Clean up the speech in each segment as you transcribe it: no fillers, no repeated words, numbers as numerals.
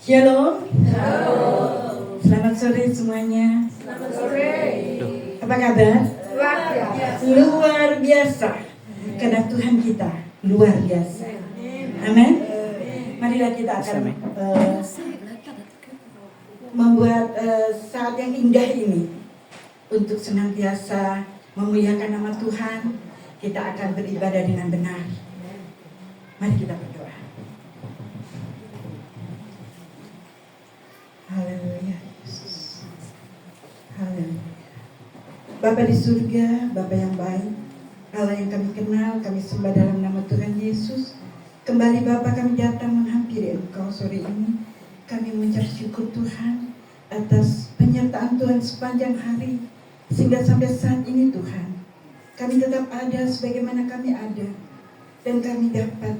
Shalom. Selamat sore semuanya. Selamat sore. Apa kabar? Luar biasa. Luar biasa. Karena Tuhan kita luar biasa. Amin. Marilah kita akan membuat saat yang indah ini untuk senantiasa memuliakan nama Tuhan. Kita akan beribadah dengan benar. Mari kita berdoa. Haleluya, Yesus. Haleluya. Bapa di surga, Bapa yang baik, Allah yang kami kenal, kami sembah dalam nama Tuhan Yesus. Kembali Bapa kami datang menghampiri Engkau sore ini. Kami mengucap syukur Tuhan atas penyertaan Tuhan sepanjang hari, sehingga sampai saat ini Tuhan, kami tetap ada sebagaimana kami ada, dan kami dapat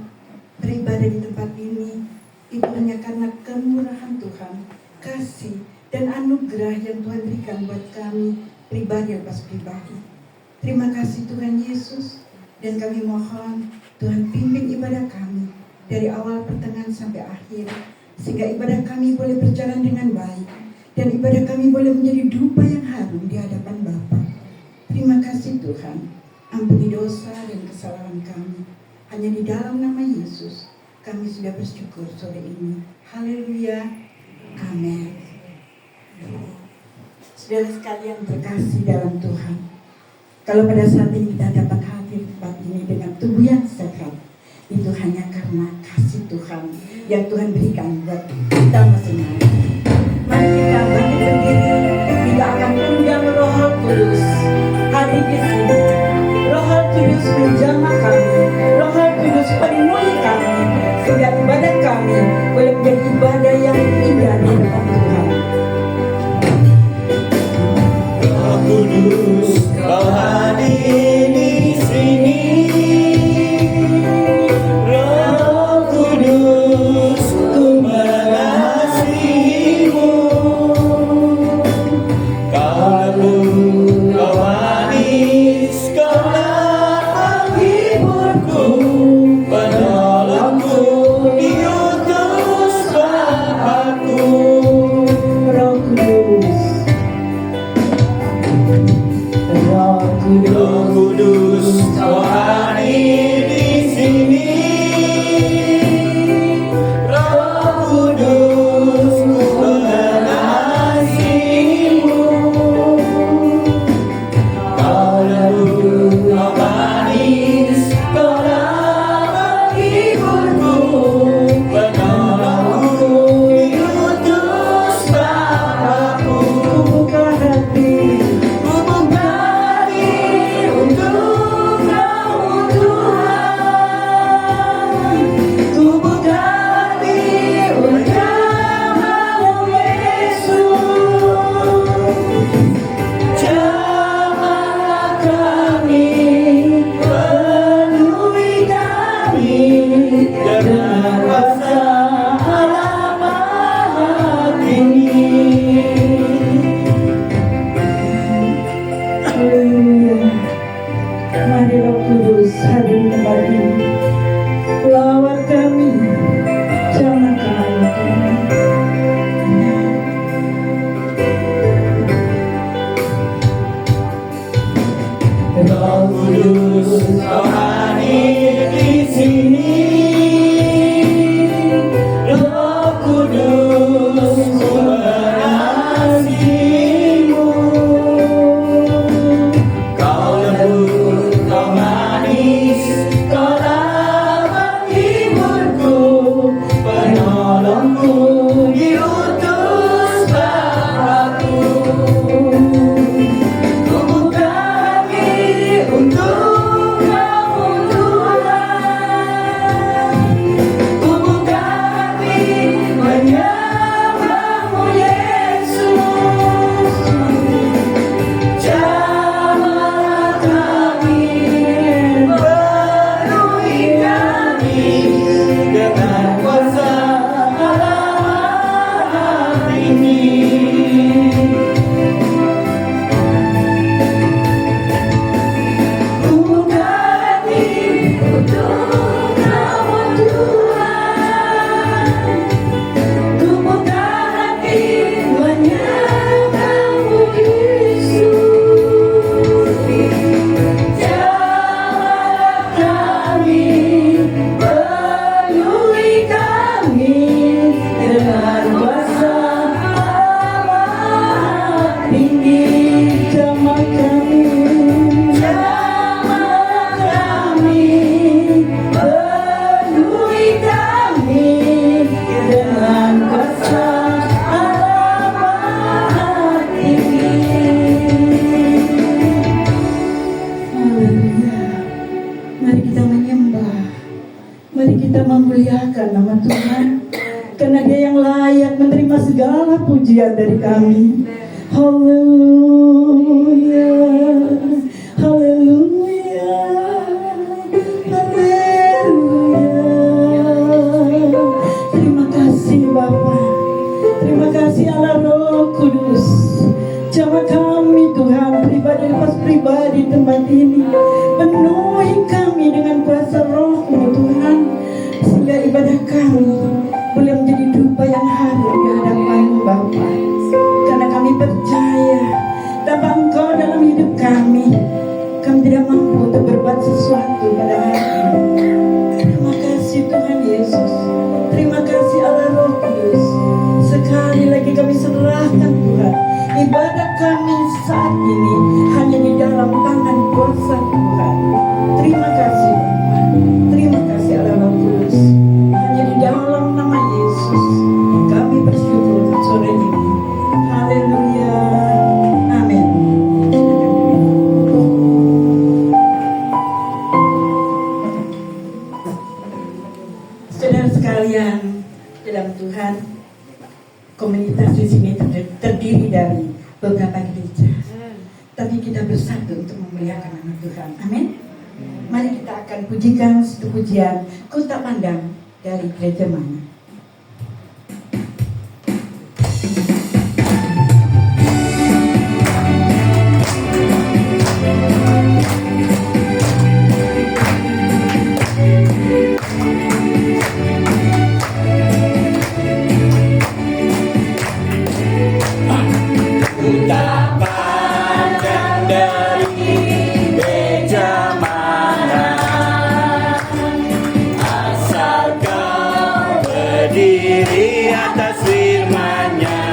beribadah di tempat ini. Itu hanya karena kemurahan Tuhan, kasih dan anugerah yang Tuhan berikan buat kami pribadi lepas pribadi. Terima kasih Tuhan Yesus, dan kami mohon Tuhan pimpin ibadah kami dari awal pertengahan sampai akhir, sehingga ibadah kami boleh berjalan dengan baik dan ibadah kami boleh menjadi dupa yang harum di hadapan Bapa. Terima kasih Tuhan, ampuni dosa dan kesalahan kami. Hanya di dalam nama Yesus kami sudah bersyukur sore ini. Haleluya. Amin. Saudara sekalian terkasih dalam Tuhan, kalau pada saat ini kita dapat hadir di tempat ini dengan tubuh yang sehat, itu hanya karena kasih Tuhan yang Tuhan berikan buat kita masing-masing. Mari kita bangkit berdiri, kita akan undang Roh Kudus hadir di sini. Roh Kudus menjamah kami, Roh Kudus penuhi kami, sehingga ibadah kami boleh menjadi ibadah yang indah di depan Tuhan. Roh Kudus, Kau hadir di sini. Roh Kudus, ku mengasihimu. Kau manis, kau hiburku, penolongku di Mari kita memuliakan nama Tuhan, karena Dia yang layak menerima segala pujian dari kami. Haleluya, haleluya, haleluya. Terima kasih Bapa, terima kasih Allah Roh Kudus. Jamah kami Tuhan, pribadi lepas pribadi tempat ini, penuhi kami dengan kuasa Roh-Mu Tuhan, sehingga ibadah kami boleh menjadi dupa yang harum di hadapan-Mu Bapa. Karena kami percaya tanpa Engkau dalam hidup kami tidak mampu untuk berbuat sesuatu pada hari ini. Terima kasih Tuhan Yesus, terima kasih Allah Roh Kudus. Sekali lagi kami serahkan Tuhan, ibadah kami saat ini hanya di dalam tangan kuasa Tuhan. Terima kasih Bapa, terima kasih Allah Roh Kudus. Hanya di dalam nama Yesus kami bersyukur sore ini. Haleluya, amin. Saudara sekalian dalam Tuhan, komunitas di sini terdiri dari beberapa gereja, tapi kita bersatu untuk memuliakan nama Tuhan. Amin. Mari kita akan pujikan satu pujian, Ku Tak Pandang, dari gereja mana. Diri atas firman-Nya,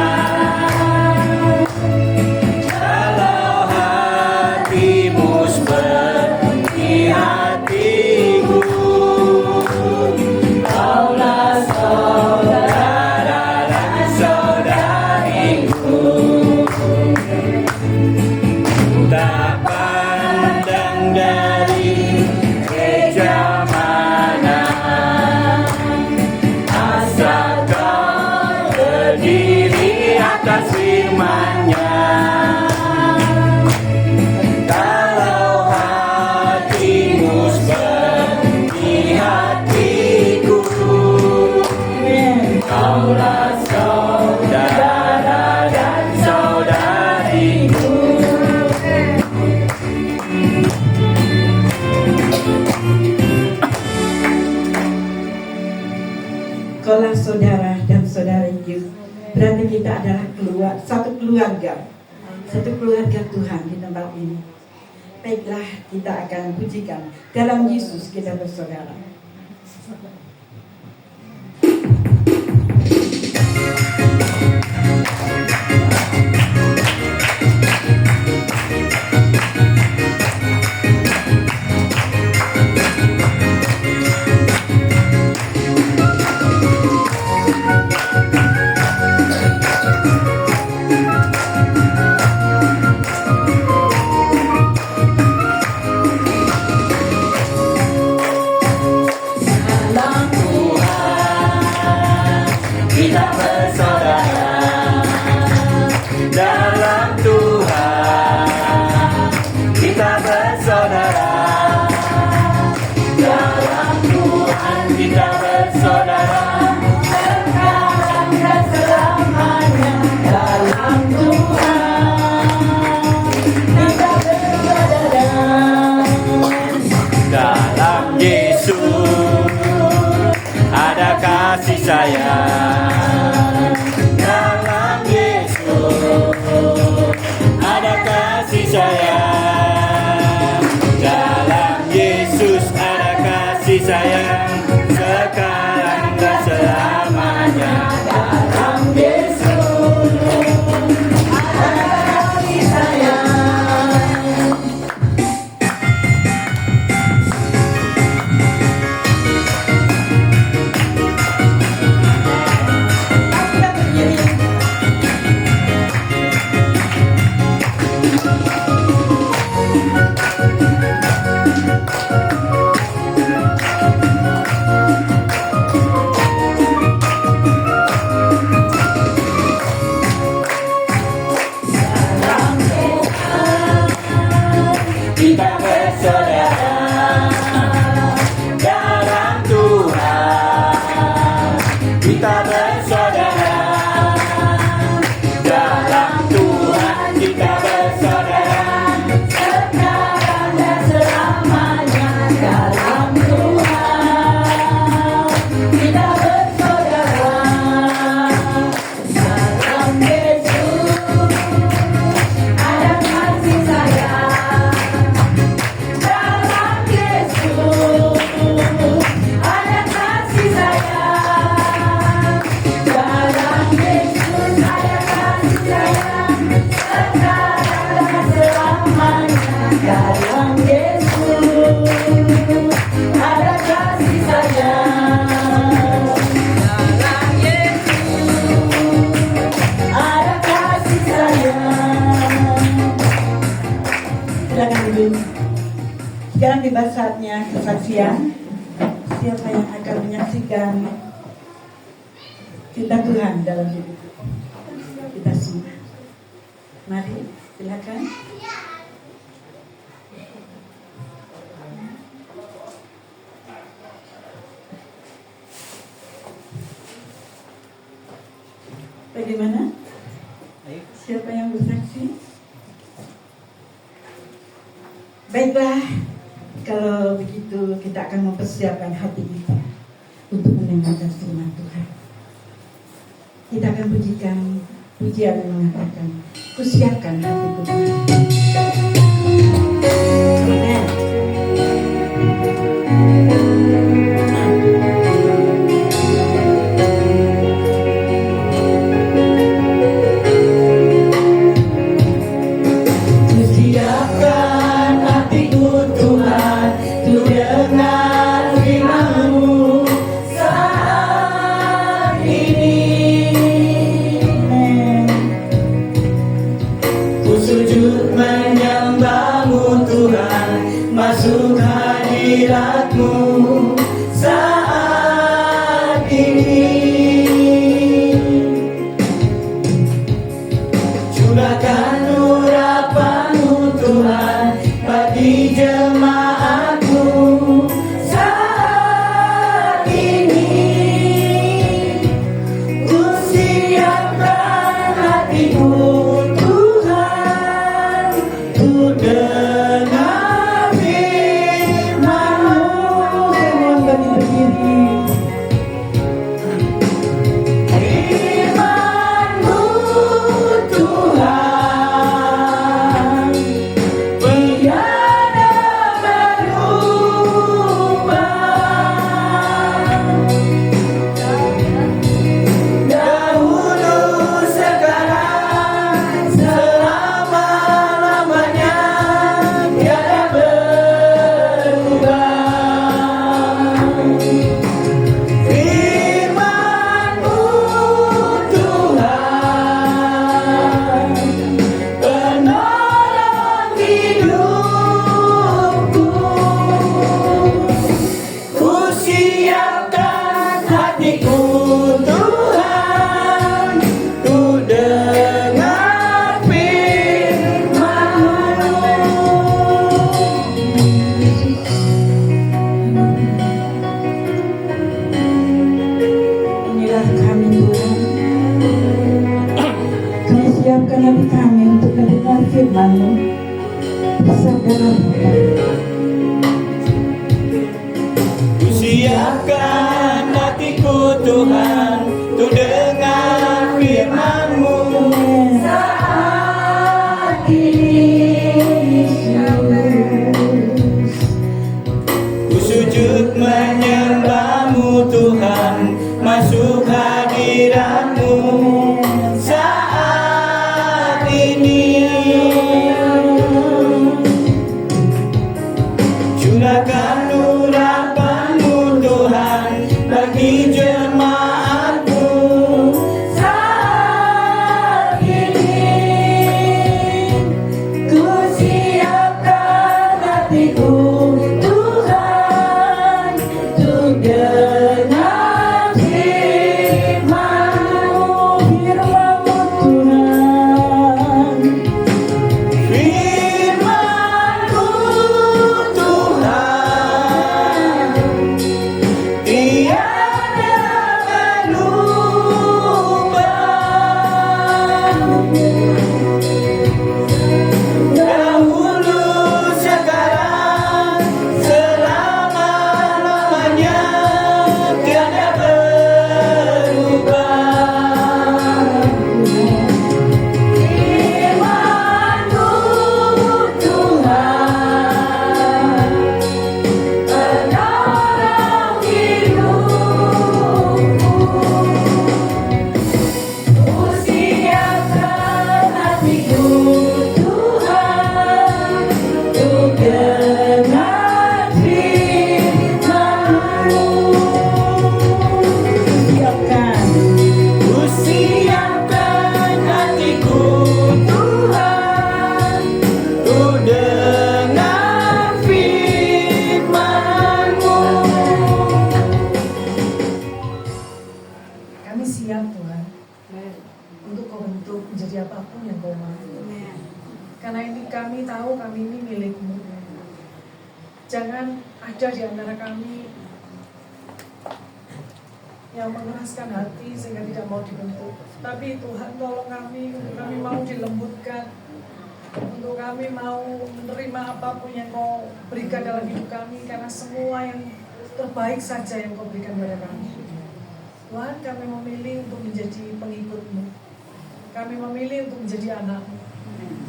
kalau hatimu seperti hatiku, kaulah saudara dan saudariku. Tak pandang dari gereja mana, berdiri atas firman-Nya, kalau hatimu seperti hatiku, kaulah saudara dan saudariku. Kaulah saudara dan saudariku, berarti kita adalah satu keluarga Tuhan di tempat ini. Baiklah, kita akan pujikan dalam Yesus kita bersaudara. Kita bersaudara dalam Tuhan, kita bersaudara dalam Tuhan, kita bersaudara sekarang dan selamanya dalam Tuhan, kita bersaudara dalam Yesus. Ada kasih sayang dalam Yesus, ada kasih sayang dalam Yesus, ada kasih sayang sekarang dan selamanya dalam Yesus, ada kasih sayang. kita bersaudara. Dalam Tuhan kita bersaudara. Sekarang dan selamanya dalam Tuhan kita bersaudara. Dalam Yesus ada kasih sayang. Dalam Yesus ada kasih sayang. Dalam Yesus ada kasih sayang. Sekarang dan selamanya dalam Yesus ada kasih sayang. Dalam Yesus ada kasih sayang. Silakan duduk. Sekarang tiba saatnya kesaksian. Siapa yang akan menyaksikan cinta Tuhan dalam hidup kita semua? Mari, silakan. Bagaimana? Siapa yang bersaksi? Baiklah, kalau begitu kita akan mempersiapkan hati kita untuk mendengarkan firman Tuhan. Kita akan pujikan pujian yang mengatakan, kusiapkan hatiku Tuhan. Amen. Siapkan hatiku Tuhan, untuk dengar firman-Mu saat ini. Ku sujud menyembah-Mu Tuhan, masuk hadirat-Mu saat ini. Curahkan urapan-Mu Tuhan bagi jemaat-Mu saat ini. Ku siapkan hatiku Tuhan, ku dengar firman-Mu. Semua kami berdiri. Firman-Mu Tuhan, tiada berubah. Dahulu, sekarang, selama-lamanya tiada berubah. Firman-Mu Tuhan, penolong hidupku. Ku siapkan hatiku Tuhan, ku dengar Inilah kami Tuhan. Kami siapkan hati kami untuk mendengar firman-Mu. Bersabdalah Ku siapkan hatiku Tuhan, ku dengar firman-Mu saat ini. Ku sujud menyembah-Mu Tuhan, masuk hadirat-Mu saat ini. Curahkan urapan-Mu Tuhan bagi jemaat-Mu saat ini. Ku siapkan hatiku Tuhan, untuk dengar firman-Mu. firman-Mu Tuhan. Firman-Mu Tuhan, tiada tahu kami ini milik-Mu. Jangan ada di antara kami yang mengeraskan hati sehingga tidak mau dibentuk. Tapi Tuhan tolong kami, untuk kami mau dilembutkan, untuk kami mau menerima apapun yang Kau berikan dalam hidup kami, karena semua yang terbaik saja yang Kau berikan kepada kami. Tuhan, kami memilih untuk menjadi pengikut-Mu. Kami memilih untuk menjadi anak-Mu.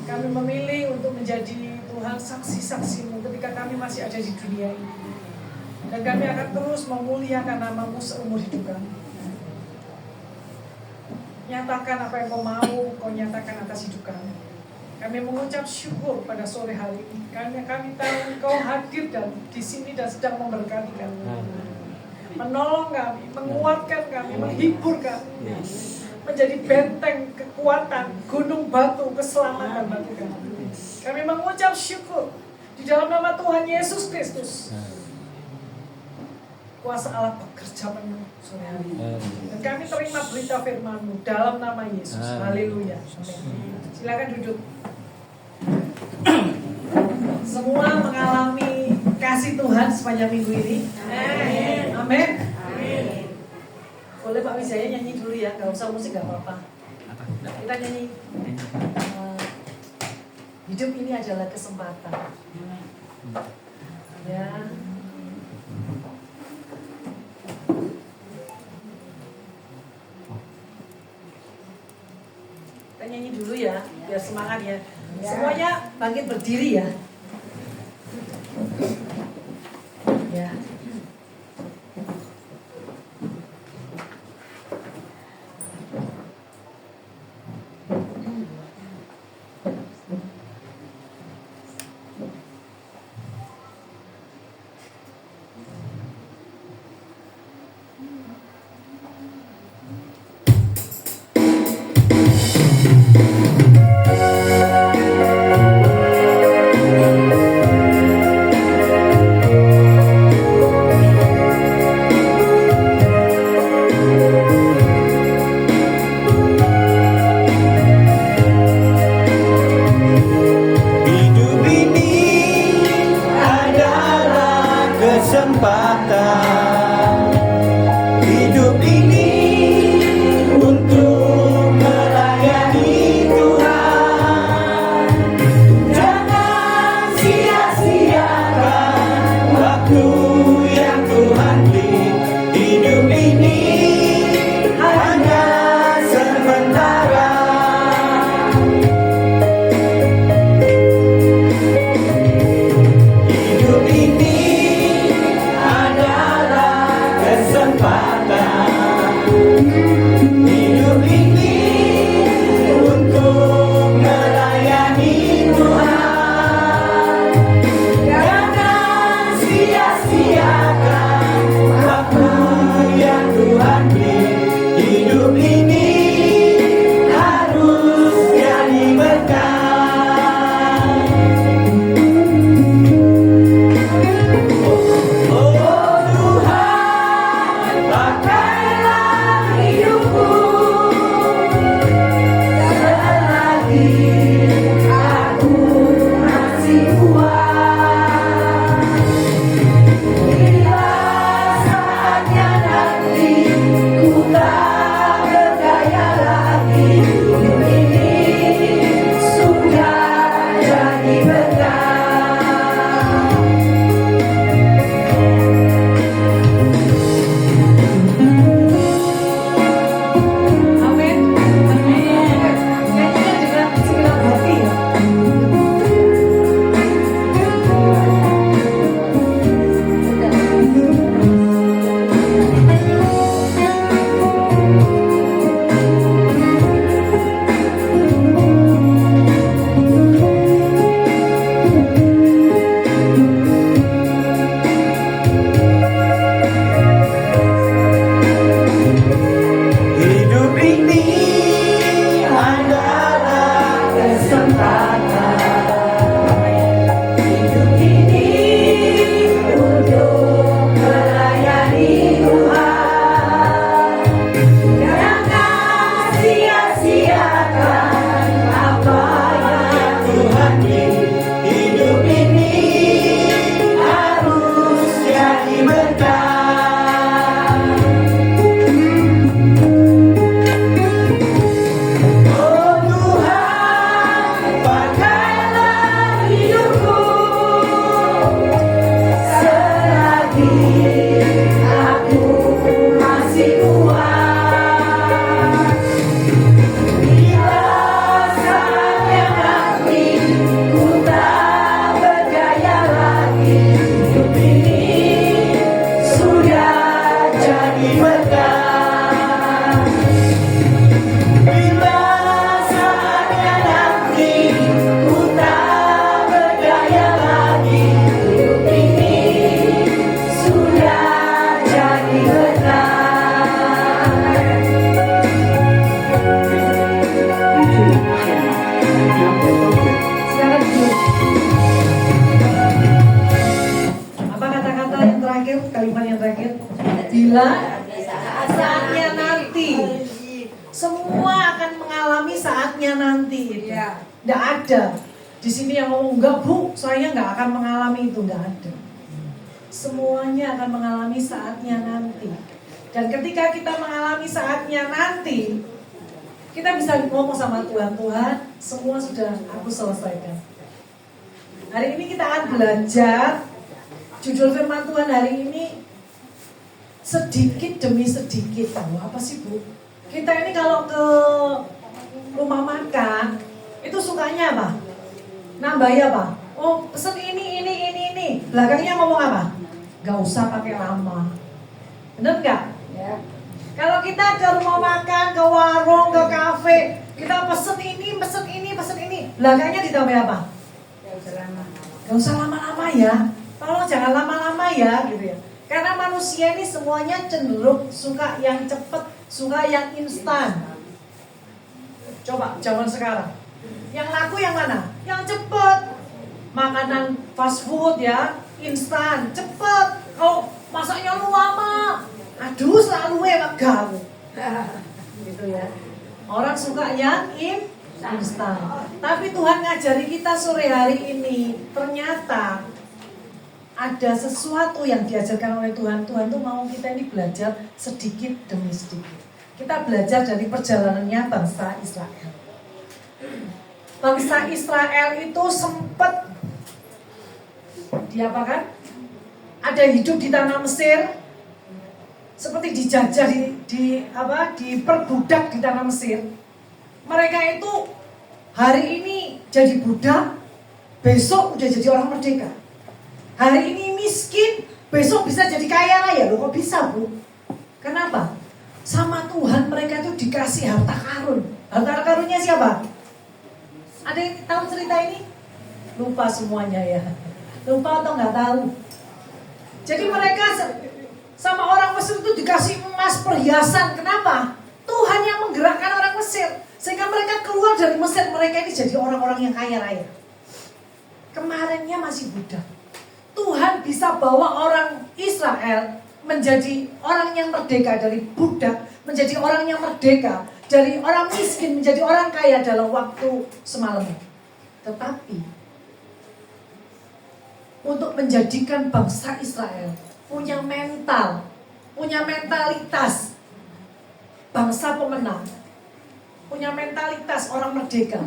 Kami memilih untuk menjadi Tuhan saksi-saksi-Mu ketika kami masih ada di dunia ini. Dan kami akan terus memuliakan nama-Mu seumur hidup kami. Nyatakan apa yang Kau mau, Kau nyatakan atas hidup kami. Kami mengucap syukur pada sore hari ini. Karena kami tahu Kau hadir dan di sini dan sedang memberkati kami. Menolong kami, menguatkan kami, menghibur kami. Menjadi benteng kekuatan, gunung batu, keselamatan bagi kami. Kami mengucap syukur di dalam nama Tuhan Yesus Kristus. Kuasa Allah bekerja penuh sore hari ini. Dan kami terima berita firman-Mu dalam nama Yesus. Haleluya. Amin. Silakan duduk. Semua mengalami kasih Tuhan sepanjang minggu ini. Amin. Amin. Boleh Pak Wijaya nyanyi dulu ya, gak usah musik gak apa-apa. Kita nyanyi. Hidup ini adalah kesempatan. Ya. Kita nyanyi dulu ya, biar semangat ya. Semuanya bangkit berdiri ya. Ya. saatnya nanti. Semua akan mengalami saatnya nanti. Tidak ada di sini yang ngomong enggak bu, saya nggak akan mengalami itu, nggak ada. Semuanya akan mengalami saatnya nanti. Dan ketika kita mengalami saatnya nanti, kita bisa ngomong sama Tuhan, Tuhan, semua sudah aku selesaikan. Hari ini kita akan belajar judul firman Tuhan hari ini sedikit demi sedikit. Apa sih bu? Kita ini kalau ke rumah makan itu sukanya apa? Nambah ya pak? Oh pesen ini. Belakangnya ngomong apa? Gak usah pakai lama. Bener gak? Ya. Kalau kita ke rumah makan, ke warung, ke kafe, kita pesen ini. Belakangnya ditambah apa? Gak usah lama-lama ya. Tolong jangan lama-lama ya, gitu ya. Karena manusia ini semuanya cenderung suka yang cepat, suka yang instan. Coba zaman sekarang, yang laku yang mana? Yang cepat. Makanan fast food ya, instan, cepat. Kalau masaknya lu lama, aduh selalu gagal. Gitu ya. Orang suka yang instan. Tapi Tuhan ngajari kita sore hari ini, ternyata ada sesuatu yang diajarkan oleh Tuhan. Tuhan tuh mau kita ini belajar sedikit demi sedikit. Kita belajar dari perjalanannya bangsa Israel. Bangsa Israel itu sempat diapakan? Ada hidup di tanah Mesir, seperti dijajah diperbudak di tanah Mesir. Mereka itu hari ini jadi budak, besok udah jadi orang merdeka. Hari ini miskin, besok bisa jadi kaya raya. Loh kok bisa bu? Kenapa? Sama Tuhan mereka itu dikasih harta karun. Harta karunnya siapa? Ada yang tahu cerita ini? Lupa semuanya ya. Lupa atau nggak tahu? Jadi mereka sama orang Mesir itu dikasih emas perhiasan. Kenapa? Tuhan yang menggerakkan orang Mesir. Sehingga mereka keluar dari Mesir. Mereka ini jadi orang-orang yang kaya raya. Kemarinnya masih budak. Tuhan bisa bawa orang Israel menjadi orang yang merdeka dari budak, menjadi orang yang merdeka dari orang miskin menjadi orang kaya dalam waktu semalam. Tetapi untuk menjadikan bangsa Israel punya mental, punya mentalitas bangsa pemenang, punya mentalitas orang merdeka,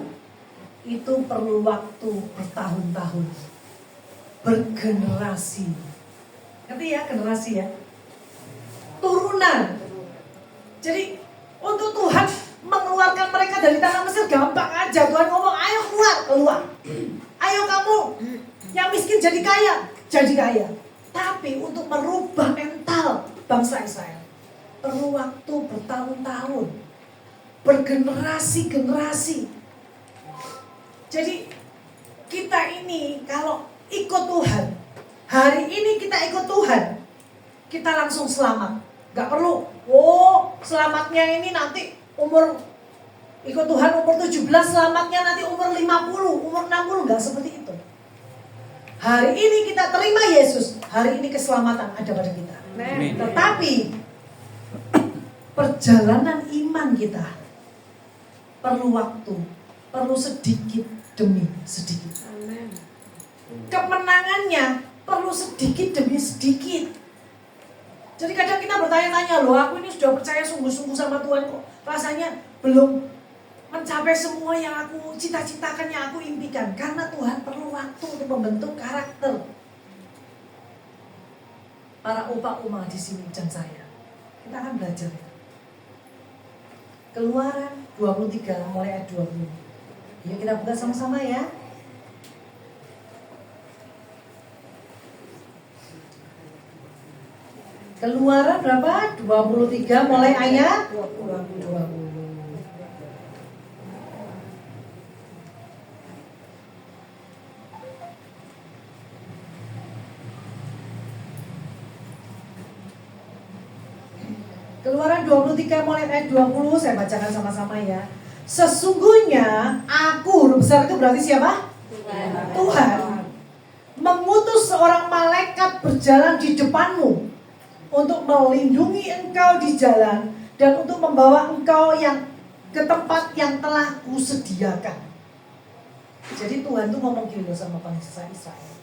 itu perlu waktu bertahun-tahun. Bergenerasi. Ngerti ya generasi ya? Turunan. Jadi untuk Tuhan mengeluarkan mereka dari tanah Mesir gampang aja. Tuhan ngomong, ayo keluar. Ayo kamu yang miskin jadi kaya. Tapi untuk merubah mental bangsa Israel perlu waktu bertahun-tahun. Bergenerasi-generasi. Jadi kita ini kalau ikut Tuhan, hari ini kita ikut Tuhan, kita langsung selamat. Gak perlu, selamatnya ini nanti ikut Tuhan umur 17, selamatnya nanti umur 50, umur 60, gak seperti itu. Hari ini kita terima Yesus, hari ini keselamatan ada pada kita. Amen. Tetapi perjalanan iman kita perlu waktu, perlu sedikit demi sedikit. Amen. Kemenangannya perlu sedikit demi sedikit. Jadi kadang kita bertanya-tanya, loh aku ini sudah percaya sungguh-sungguh sama Tuhan kok rasanya belum mencapai semua yang aku cita-citakan, yang aku impikan. Karena Tuhan perlu waktu untuk membentuk karakter para upa-uma di sini dan saya. Kita akan belajar. Keluaran 23 mulai ayat 20. Yuk kita buka sama-sama ya. Keluaran berapa? 23 mulai ayat 20. Keluaran 23 mulai ayat 20, saya bacakan sama-sama ya. Sesungguhnya aku, huruf besar itu berarti siapa? Tuhan mengutus seorang malaikat berjalan di depanmu untuk melindungi engkau di jalan, dan untuk membawa engkau yang ke tempat yang telah kusediakan. Jadi Tuhan tuh ngomong gini loh sama bangsa Israel.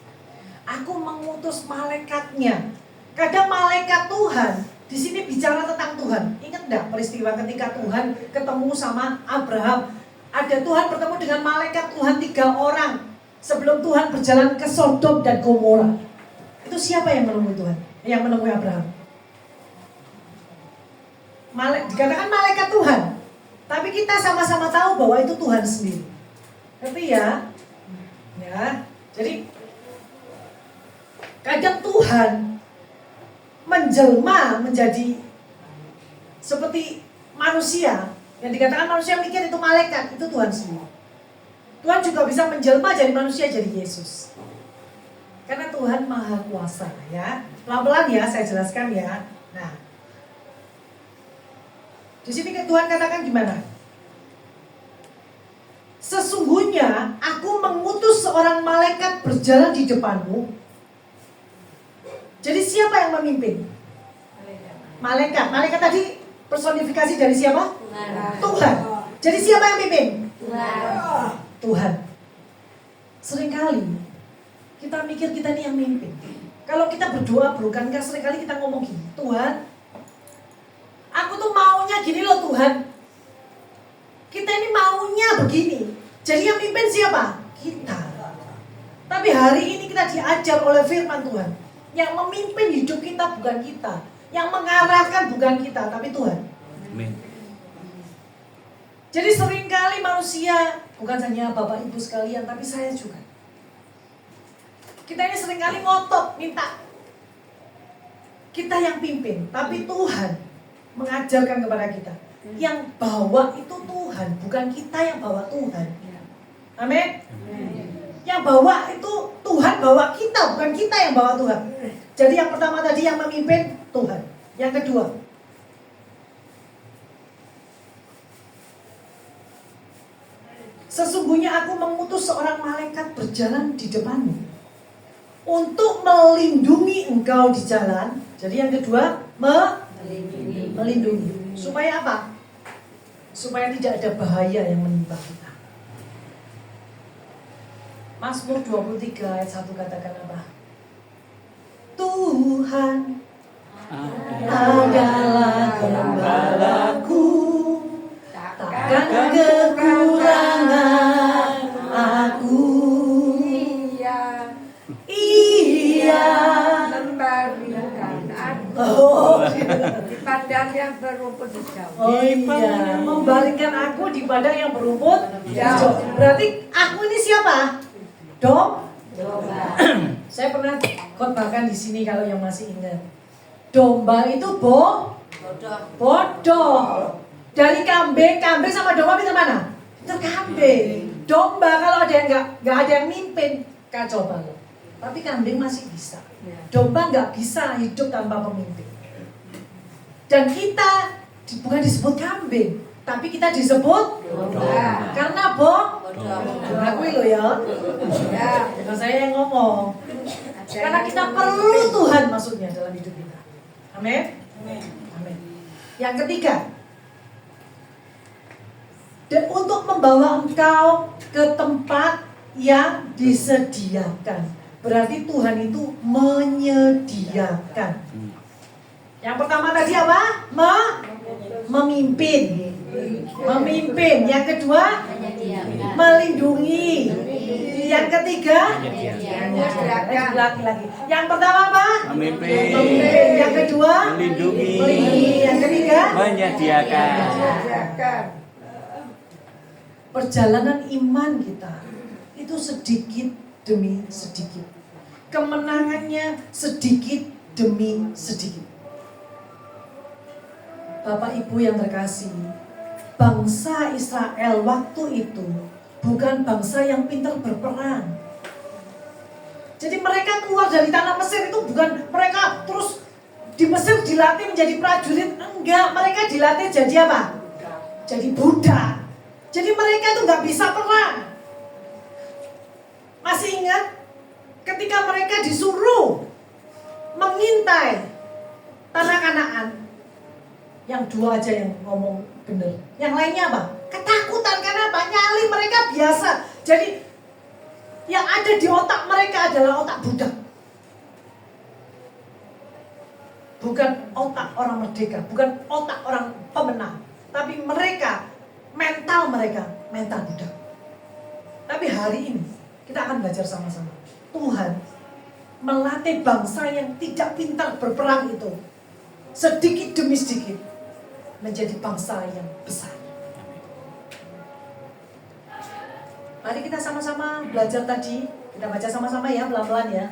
Aku mengutus malaikatnya. Kadang malaikat Tuhan di sini bicara tentang Tuhan. Ingat enggak peristiwa ketika Tuhan ketemu sama Abraham? Ada Tuhan bertemu dengan malaikat Tuhan 3 orang sebelum Tuhan berjalan ke Sodom dan Gomora. Itu siapa yang menemui Tuhan? Yang menemui Abraham? Dikatakan malaikat Tuhan. Tapi kita sama-sama tahu bahwa itu Tuhan sendiri. Ngerti ya? Ya. Jadi kadang Tuhan menjelma menjadi seperti manusia. Yang dikatakan manusia mikir itu malaikat, itu Tuhan sendiri. Tuhan juga bisa menjelma jadi manusia, jadi Yesus. Karena Tuhan maha kuasa ya. Pelan-pelan ya saya jelaskan ya. Nah, di sini Tuhan katakan gimana? Sesungguhnya aku mengutus seorang malaikat berjalan di depanmu. Jadi siapa yang memimpin? Malaikat. Malaikat tadi personifikasi dari siapa? Tuhan. Jadi siapa yang memimpin? Tuhan. Seringkali kita mikir kita ini yang memimpin. Kalau kita berdoa bukankah seringkali kita ngomong gini, Tuhan, aku tuh maunya gini loh Tuhan. Kita ini maunya begini. Jadi yang mimpin siapa? Kita. Tapi hari ini kita diajar oleh firman Tuhan. Yang memimpin hidup kita bukan kita. Yang mengarahkan bukan kita, tapi Tuhan. Amin. Jadi seringkali manusia, bukan hanya Bapak Ibu sekalian, tapi saya juga. Kita ini seringkali ngotot, minta kita yang pimpin. Tapi Tuhan mengajarkan kepada kita. Yang bawa itu Tuhan, bukan kita yang bawa Tuhan. Amin. Yang bawa itu Tuhan bawa kita, bukan kita yang bawa Tuhan. Jadi yang pertama tadi yang memimpin Tuhan. Yang kedua, sesungguhnya aku mengutus seorang malaikat berjalan di depanmu untuk melindungi engkau di jalan. Jadi yang kedua, melindungi. Supaya apa? Supaya tidak ada bahaya yang menimpa kita. Mazmur 23 ayat 1 katakan apa? Tuhan adalah gembalaku, takkan kekurangan aku. Ia memberikan aku di padang yang berumput hijau. Oh iya, membaringkan aku di padang yang berumput hijau. Berarti aku ini siapa? Domba. Saya pernah khotbahkan di sini kalau yang masih ingat. Domba itu bodoh. Dari kambing sama domba pintar mana? Pintar kambing. Domba kalau ada yang nggak ada yang mimpin, kacau banget. Tapi kambing masih bisa. Domba nggak bisa hidup tanpa pemimpin. Dan kita bukan disebut kambing, tapi kita disebut domba. Karena bodoh. Akui lo ya. Bukan saya yang ngomong. Karena kita perlu Tuhan maksudnya dalam hidup kita. Amin. Amin. Yang ketiga, dan untuk membawa engkau ke tempat yang disediakan. Berarti Tuhan itu menyediakan. Yang pertama tadi apa? Memimpin. Yang kedua, melindungi. Yang ketiga, laki-laki. Yang pertama apa? Memimpin. Yang kedua, Melindungi. Yang ketiga, Menyediakan. perjalanan iman kita itu sedikit demi sedikit. Kemenangannya sedikit demi sedikit. Bapak Ibu yang terkasih, bangsa Israel waktu itu bukan bangsa yang pintar berperang. Jadi mereka keluar dari tanah Mesir itu bukan mereka terus di Mesir dilatih menjadi prajurit. Enggak, mereka dilatih jadi apa? Jadi budak. Jadi mereka itu nggak bisa perang. Masih ingat ketika mereka disuruh mengintai Tanah Kanaan. Yang dua aja yang ngomong bener. Yang lainnya apa? Ketakutan karena apa? Nyali mereka biasa. Jadi yang ada di otak mereka adalah otak budak. Bukan otak orang merdeka, bukan otak orang pemenang. Tapi mereka, mental budak. Tapi hari ini kita akan belajar sama-sama. Tuhan melatih bangsa yang tidak pintar berperang itu sedikit demi sedikit menjadi bangsa yang besar. Mari kita sama-sama belajar tadi. Kita baca sama-sama ya, pelan-pelan ya.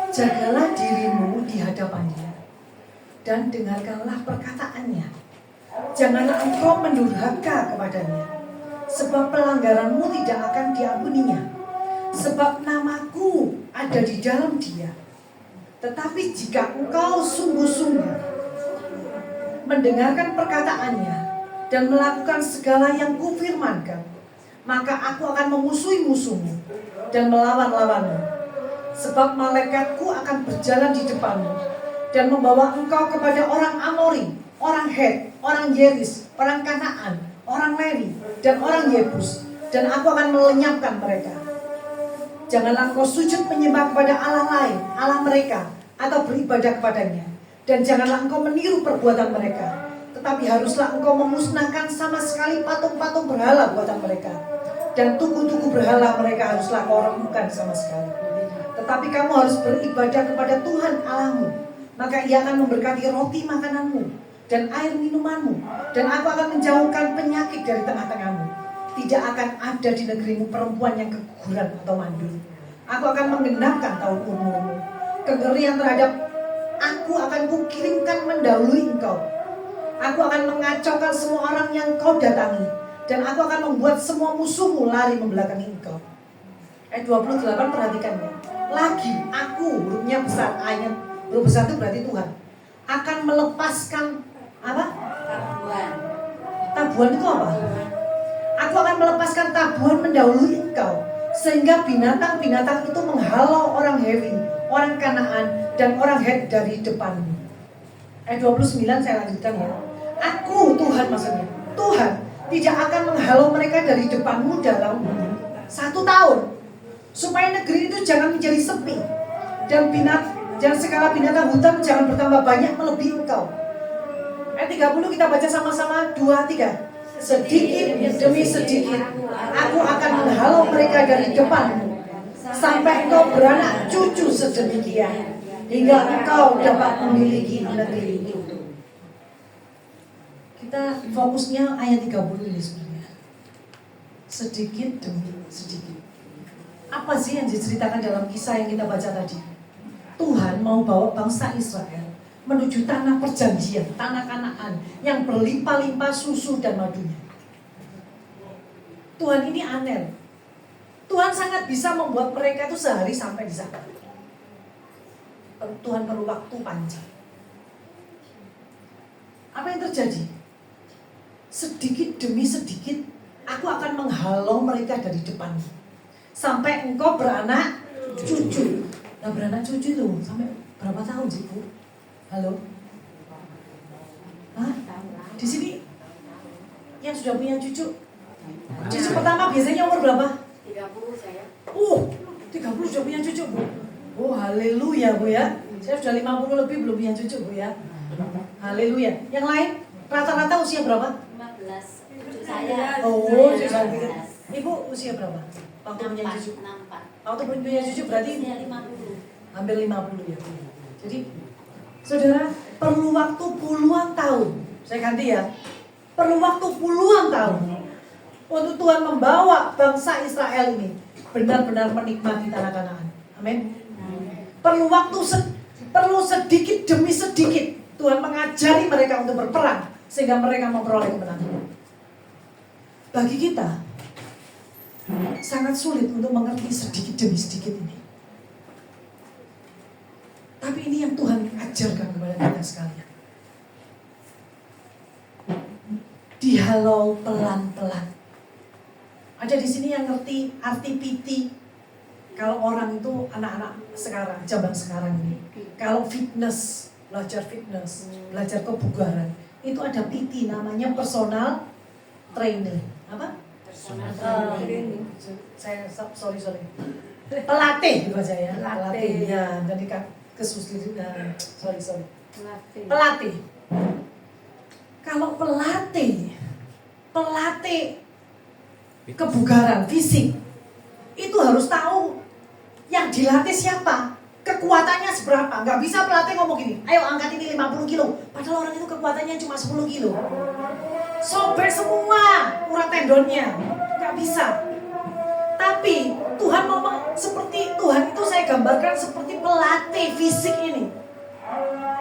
Jagalah dirimu di hadapannya dan dengarkanlah perkataannya. Janganlah engkau mendurhaka kepadanya, sebab pelanggaranmu tidak akan diampuninya. Sebab namaku ada di dalam dia. Tetapi jika engkau sungguh-sungguh mendengarkan perkataannya dan melakukan segala yang kufirmankan, maka aku akan memusuhi musuhmu dan melawan-lawanmu. Sebab malaikatku akan berjalan di depanmu dan membawa engkau kepada orang Amori, orang Het, orang Yeris, orang Kanaan, orang Lewi, dan orang Yebus. Dan aku akan melenyapkan mereka. Janganlah engkau sujud menyembah kepada Allah lain, Allah mereka, atau beribadah kepadanya. Dan janganlah engkau meniru perbuatan mereka. Tetapi haruslah engkau memusnahkan sama sekali patung-patung berhala buatan mereka. Dan tugu-tugu berhala mereka haruslah kau remukkan sama sekali. Tetapi kamu harus beribadah kepada Tuhan Allahmu. Maka ia akan memberkati roti makananmu dan air minumanmu. Dan aku akan menjauhkan penyakit dari tengah-tengahmu. Tidak akan ada di negerimu perempuan yang keguguran atau mandul. Aku akan menggenapkan tahun umurmu. Kengerian terhadap aku akan kukirimkan mendahului engkau. Aku akan mengacaukan semua orang yang kau datangi. Dan aku akan membuat semua musuhmu lari membelakangi engkau. Ayat 28 perhatikan ya. Lagi aku, hurufnya besar, ayat huruf besar itu berarti Tuhan akan melepaskan apa? Tabuhan itu apa? Aku akan melepaskan tabuhan mendahului engkau, sehingga binatang-binatang itu menghalau orang Hewi, orang Kanaan, dan orang Het dari depanmu. Ayat 29 saya lanjutkan ya. Aku Tuhan maksudnya, Tuhan tidak akan menghalau mereka dari depanmu dalam 1 tahun, supaya negeri itu jangan menjadi sepi dan segala binatang hutan jangan bertambah banyak melebihi engkau. Ayat 30 kita baca sama-sama 2-3. Sedikit demi sedikit aku akan menghalau mereka dari depanmu sampai engkau beranak cucu sedemikian hingga engkau dapat memiliki negeri itu. Kita fokusnya ayat 30 ini sebenarnya. Sedikit demi sedikit. Apa sih yang diceritakan dalam kisah yang kita baca tadi? Tuhan mau bawa bangsa Israel menuju tanah perjanjian, tanah Kanaan yang berlimpah-limpah susu dan madunya. Tuhan ini aneh. Tuhan sangat bisa membuat mereka itu sehari sampai di sana. Tuhan perlu waktu panjang. Apa yang terjadi? Sedikit demi sedikit aku akan menghalau mereka dari depanmu sampai engkau beranak cucu. Nah, beranak cucu itu sampai berapa tahun sih, Bu? Halo? Hah? Di sini yang sudah punya cucu? Cucu pertama biasanya umur berapa? 30 saya. 30 sudah punya cucu, Bu. Oh, haleluya, Bu ya. Saya sudah 50 lebih belum punya cucu, Bu ya. Haleluya. Yang lain rata-rata usia berapa? 15. Cucu saya. Oh, cucu saya. Ibu usia berapa? Waktu punya cucu. 64. Waktu punya cucu berarti Usia 50. hampir 50 ya. Jadi, saudara, perlu waktu puluhan tahun. Saya ganti ya. Perlu waktu puluhan tahun untuk Tuhan membawa bangsa Israel ini benar-benar menikmati tanah Kanaan. Amin. Perlu waktu perlu sedikit demi sedikit Tuhan mengajari mereka untuk berperang sehingga mereka memperoleh kemenangan. Bagi kita sangat sulit untuk mengerti sedikit demi sedikit ini. Tapi ini yang Tuhan ajarkan kepada kita sekalian. Dihalau pelan-pelan. Ada di sini yang ngerti arti piti, Kalau orang itu anak-anak sekarang, zaman sekarang ini, kalau fitness, belajar kebugaran, itu ada PT namanya personal trainer. Apa? Saya sorry. Pelatih dibaca ya. Pelatih ya. Jadi kan kesulitan. Sorry. Pelatih. Kalau pelatih kebugaran fisik itu harus tahu yang dilatih siapa, kekuatannya seberapa. Nggak bisa pelatih ngomong gini, ayo angkat ini 50 kilo, padahal orang itu kekuatannya cuma 10 kilo, sobek semua urat tendonnya, nggak bisa. Tapi Tuhan ngomong seperti, Tuhan itu saya gambarkan seperti pelatih fisik ini.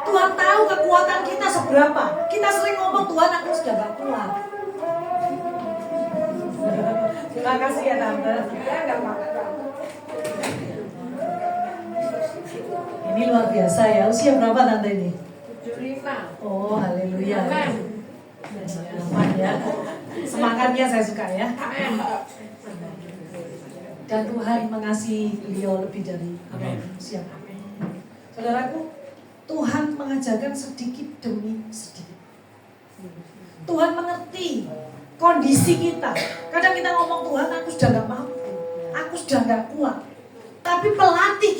Tuhan tahu kekuatan kita seberapa. Kita sering ngomong, Tuhan aku sudah gak kuat. Terima kasih ya Tante. Ini luar biasa ya. Usia berapa Tante ini? 75. Oh haleluya. Aman ya. Semangatnya saya suka ya. Dan Tuhan mengasihi beliau lebih dari manusia. Saudaraku, Tuhan mengajarkan sedikit demi sedikit. Tuhan mengerti kondisi kita. Kadang kita ngomong, Tuhan aku sudah gak mampu, aku sudah gak kuat. Tapi pelatih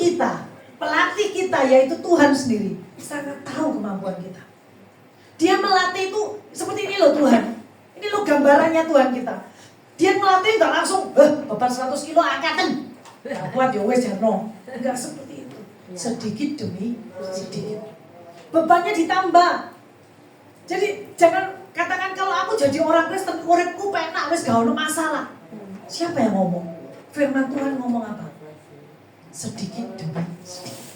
kita yaitu Tuhan sendiri sangat tahu kemampuan kita. Dia melatih itu seperti ini loh Tuhan. Ini loh gambarannya Tuhan kita. Dia melatih gak langsung, beban 100 kilo angkatan. Gak kuat ya wes jarno. Gak seperti itu. Sedikit demi sedikit. Bebannya ditambah. Jadi jangan katakan kalau aku jadi orang Kristen, uripku penak wis gak ono masalah. Siapa yang ngomong? Firman Tuhan ngomong apa? Sedikit demi sedikit.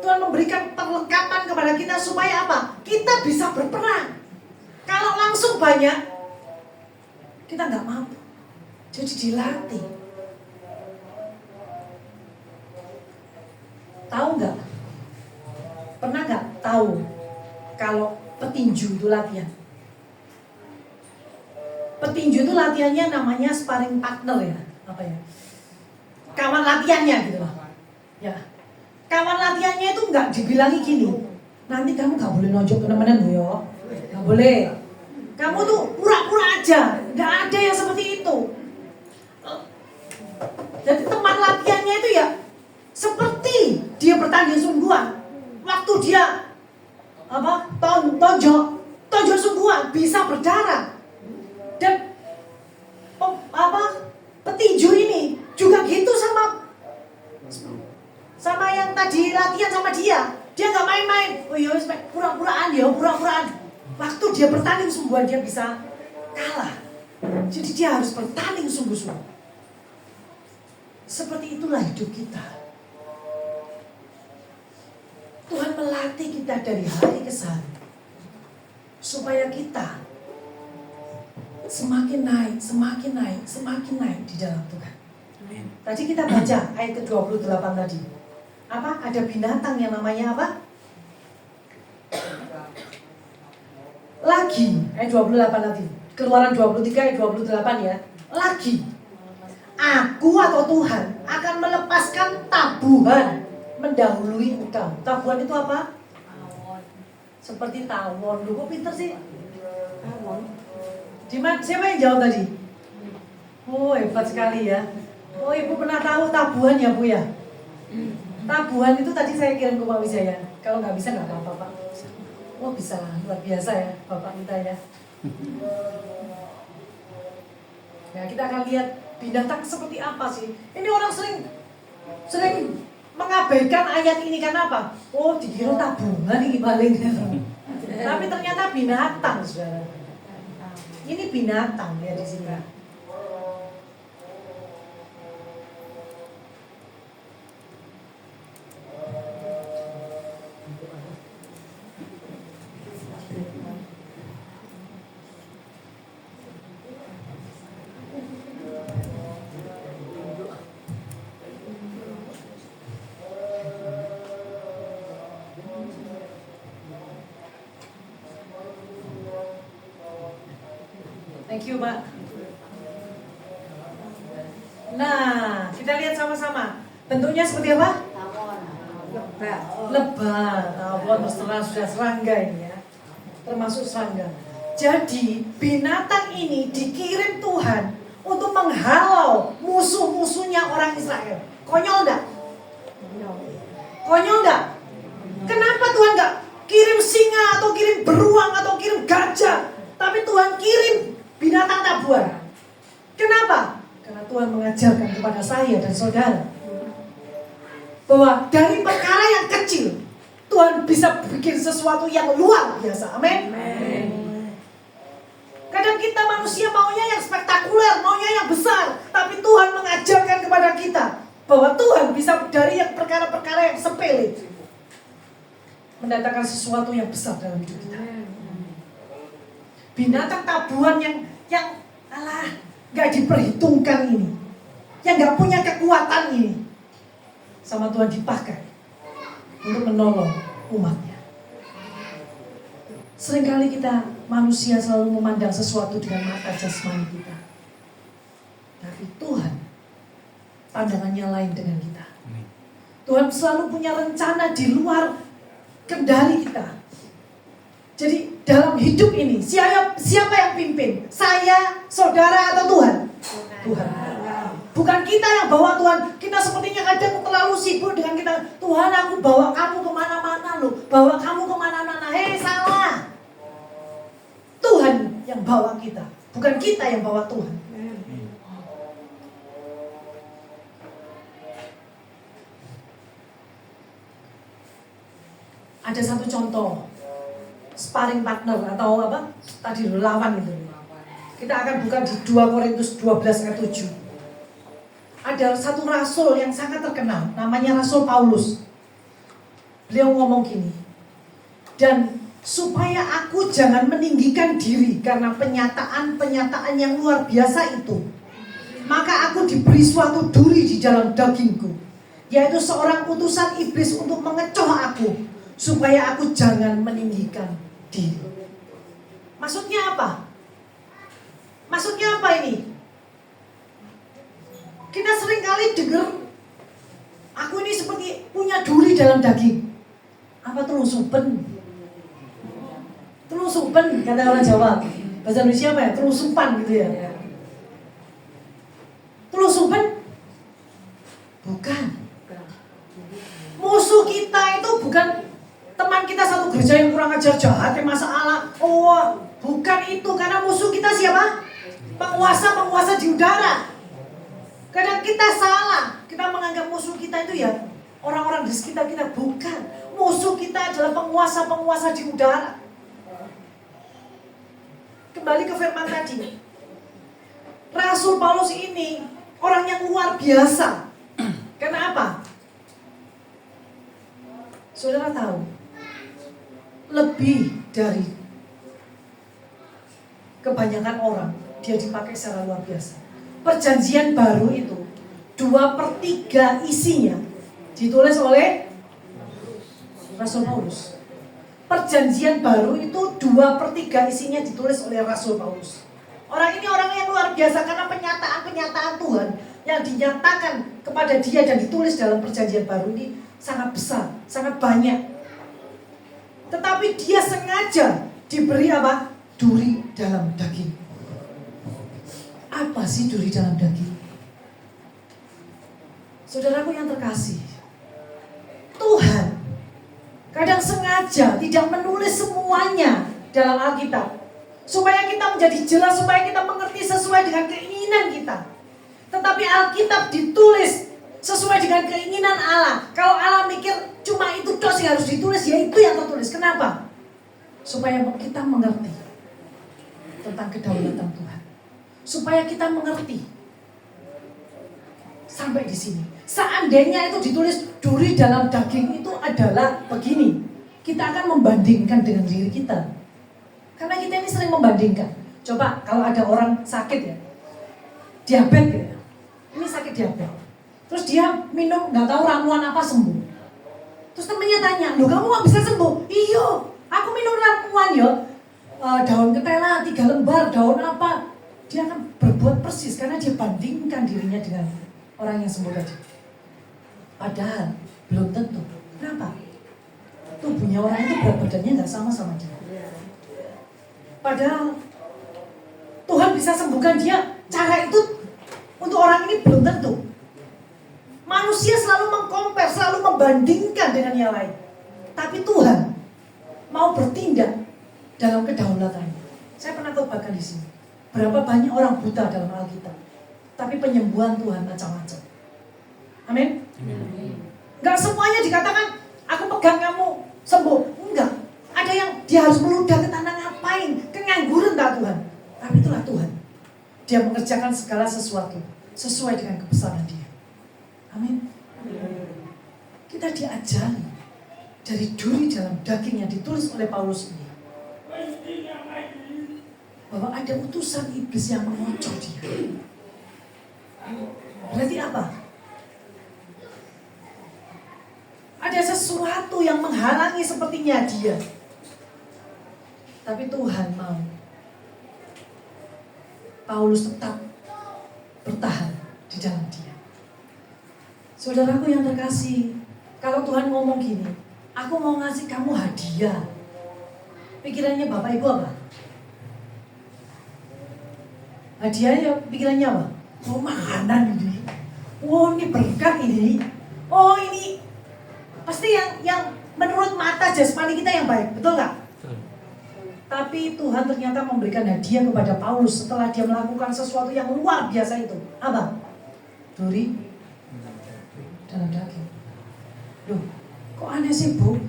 Tuhan memberikan perlengkapan kepada kita supaya apa? Kita bisa berperang. Kalau langsung banyak, kita nggak mampu. Jadi dilatih. Tahu nggak? Pernah nggak tahu kalau petinju itu latihan? Petinju itu latihannya namanya sparring partner ya, apa ya? Kawan latihannya gitu loh. Ya. Kawan latihannya itu nggak dibilangi gini. Nanti kamu nggak boleh nonjok teman-teman lo ya, nggak boleh. Kamu tuh pura-pura aja, nggak ada yang seperti itu. Jadi teman latihannya itu ya seperti dia bertanding sungguhan. Waktu dia tonjok sungguhan bisa berdarah. Dan petinju ini juga gitu sama yang tadi latihan sama dia. Dia nggak main-main. Oh iya, pura-puraan. Waktu dia bertanding sungguhan dia bisa kalah. Jadi dia harus bertanding sungguh-sungguh. Seperti itulah hidup kita. Tuhan melatih kita dari hari ke hari supaya kita semakin naik di dalam Tuhan. Tadi kita baca ayat ke-28 tadi. Apa? Ada binatang yang namanya apa? Lagi, ayat 28 tadi. Keluaran 23 ayat 28 ya. Lagi. Aku atau Tuhan akan melepaskan tabuhan mendahului engkau. Tabuhan itu apa? Tawon. Seperti tawon. Lu kok pinter sih? Tawon. Siapa yang jawab tadi? Oh hebat sekali ya. Oh ibu pernah tahu tabuhan ya bu ya? Tabuhan itu tadi saya kirim ke Pak Wijaya. Kalau nggak bisa nggak apa-apa Pak. Oh bisa, luar biasa ya Bapak kita ya. Nah kita akan lihat binatang seperti apa sih. Ini orang sering mengabaikan ayat ini karena apa? Oh dikira tabungan ini paling. Tapi ternyata binatang saudara. Ini binatang ya di sini. Thank you, Pak. Nah, bersama-sama. Bentuknya seperti apa? Tawon. Lebah. Tawon terserah sudah serangga ini ya. Termasuk serangga. Jadi binatang ini dikirim Tuhan untuk menghalau musuh-musuhnya orang Israel. Konyol enggak? Konyol enggak? Kenapa Tuhan enggak kirim singa atau kirim beruang atau kirim gajah, tapi Tuhan kirim binatang tabuan? Kenapa? Karena Tuhan mengajarkan kepada saya dan saudara bahwa dari perkara yang kecil Tuhan bisa bikin sesuatu yang luar biasa. Amin. Kadang kita manusia maunya yang spektakuler, maunya yang besar, tapi Tuhan mengajarkan kepada kita bahwa Tuhan bisa dari yang perkara-perkara yang sepele mendatangkan sesuatu yang besar dalam hidup kita. Binatang tabuan yang gak diperhitungkan ini, yang gak punya kekuatan ini, sama Tuhan dipakai untuk menolong umatnya. Seringkali kita manusia selalu memandang sesuatu dengan mata jasmani kita, tapi Tuhan pandangannya lain dengan kita. Tuhan selalu punya rencana di luar kendali kita. Jadi dalam hidup ini siapa yang pimpin? Saya, saudara, atau Tuhan? Tuhan. Bukan kita yang bawa Tuhan. Kita sepertinya kadang terlalu sibuk dengan kita. Tuhan, aku bawa kamu kemana-mana loh. Bawa kamu kemana-mana. Salah. Tuhan yang bawa kita, bukan kita yang bawa Tuhan. Ada satu contoh sparring partner atau apa tadi lawan itu. Kita akan buka di 2 Korintus 12 ayat 7. Ada satu rasul yang sangat terkenal, namanya Rasul Paulus. Beliau ngomong gini, dan supaya aku jangan meninggikan diri karena penyataan-penyataan yang luar biasa itu, maka aku diberi suatu duri di dalam dagingku, yaitu seorang utusan iblis untuk mengecoh aku, supaya aku jangan meninggikan diri. Maksudnya apa? Maksudnya apa ini? Kita seringkali dengar, aku ini seperti punya duri dalam daging. Apa telusupan? Telusupan kata orang Jawa. Bahasa Indonesia apa ya? Telusupan gitu ya. Telusupan? Bukan. Musuh kita itu bukan teman kita satu gereja yang kurang ajar, jahat, masalah. Oh, bukan itu. Karena musuh kita siapa? Penguasa-penguasa di udara. Kadang kita salah. Kita menganggap musuh kita itu ya orang-orang di sekitar kita. Bukan. Musuh kita adalah penguasa-penguasa di udara. Kembali ke firman tadi. Rasul Paulus ini orang yang luar biasa. Karena apa? Saudara tahu, lebih dari kebanyakan orang dia dipakai secara luar biasa. Perjanjian baru itu 2/3 isinya ditulis oleh Rasul Paulus. Perjanjian baru itu 2/3 isinya ditulis oleh Rasul Paulus. Orang ini orang yang luar biasa karena penyataan-penyataan Tuhan yang dinyatakan kepada dia dan ditulis dalam perjanjian baru ini sangat besar, sangat banyak. Tetapi dia sengaja diberi apa? Duri dalam daging. Apa sih duri dalam daging? Saudaraku yang terkasih, Tuhan kadang sengaja tidak menulis semuanya dalam Alkitab, supaya kita menjadi jelas, supaya kita mengerti sesuai dengan keinginan kita. Tetapi Alkitab ditulis sesuai dengan keinginan Allah. Kalau Allah mikir cuma itu tos yang harus ditulis, ya itu yang tertulis. Kenapa? Supaya kita mengerti tentang kedaulatan Tuhan. Supaya kita mengerti. Sampai di sini. Seandainya itu ditulis duri dalam daging itu adalah begini, kita akan membandingkan dengan diri kita. Karena kita ini sering membandingkan. Coba kalau ada orang sakit ya, diabetes ya, ini sakit diabetes. Terus dia minum nggak tahu ramuan apa sembuh. Terus temennya tanya, loh kamu nggak bisa sembuh? Iya, aku minum ramuan ya, daun ketela 3 lembar, daun apa. Dia akan berbuat persis karena dia bandingkan dirinya dengan orang yang sembuh tadi. Padahal belum tentu. Kenapa? Tubuhnya orang itu berat badannya nggak sama dia. Padahal Tuhan bisa sembuhkan dia. Cara itu untuk orang ini belum tentu. Manusia selalu mengcompare, selalu membandingkan dengan yang lain. Tapi Tuhan mau bertindak dalam kedaulatannya. Saya pernah khotbahkan di sini. Berapa banyak orang buta dalam Alkitab, tapi penyembuhan Tuhan macam-macam. Amin. Enggak semuanya dikatakan aku pegang kamu sembuh. Enggak. Ada yang dia harus meludah ke tanah, ngapain? Kengangguran tak Tuhan? Tapi itulah Tuhan. Dia mengerjakan segala sesuatu sesuai dengan kebesaran dia. Amin. Kita diajari dari duri dalam daging yang ditulis oleh Paulus ini, bahwa ada utusan iblis yang mengocok dia. Berarti apa? Ada sesuatu yang menghalangi sepertinya dia. Tapi Tuhan mau Paulus tetap bertahan di dalam dia. Saudaraku yang terkasih, kalau Tuhan ngomong gini, aku mau ngasih kamu hadiah. Pikirannya Bapak Ibu apa? Hadiahnya pikirannya apa? Oh, makanan ini. Oh, ini berkat ini. Oh, ini pasti yang menurut mata jasmani kita yang baik, betul nggak? Tapi Tuhan ternyata memberikan hadiah kepada Paulus setelah dia melakukan sesuatu yang luar biasa itu. Apa? Duri dalam daging. Loh, kok aneh sih Bu?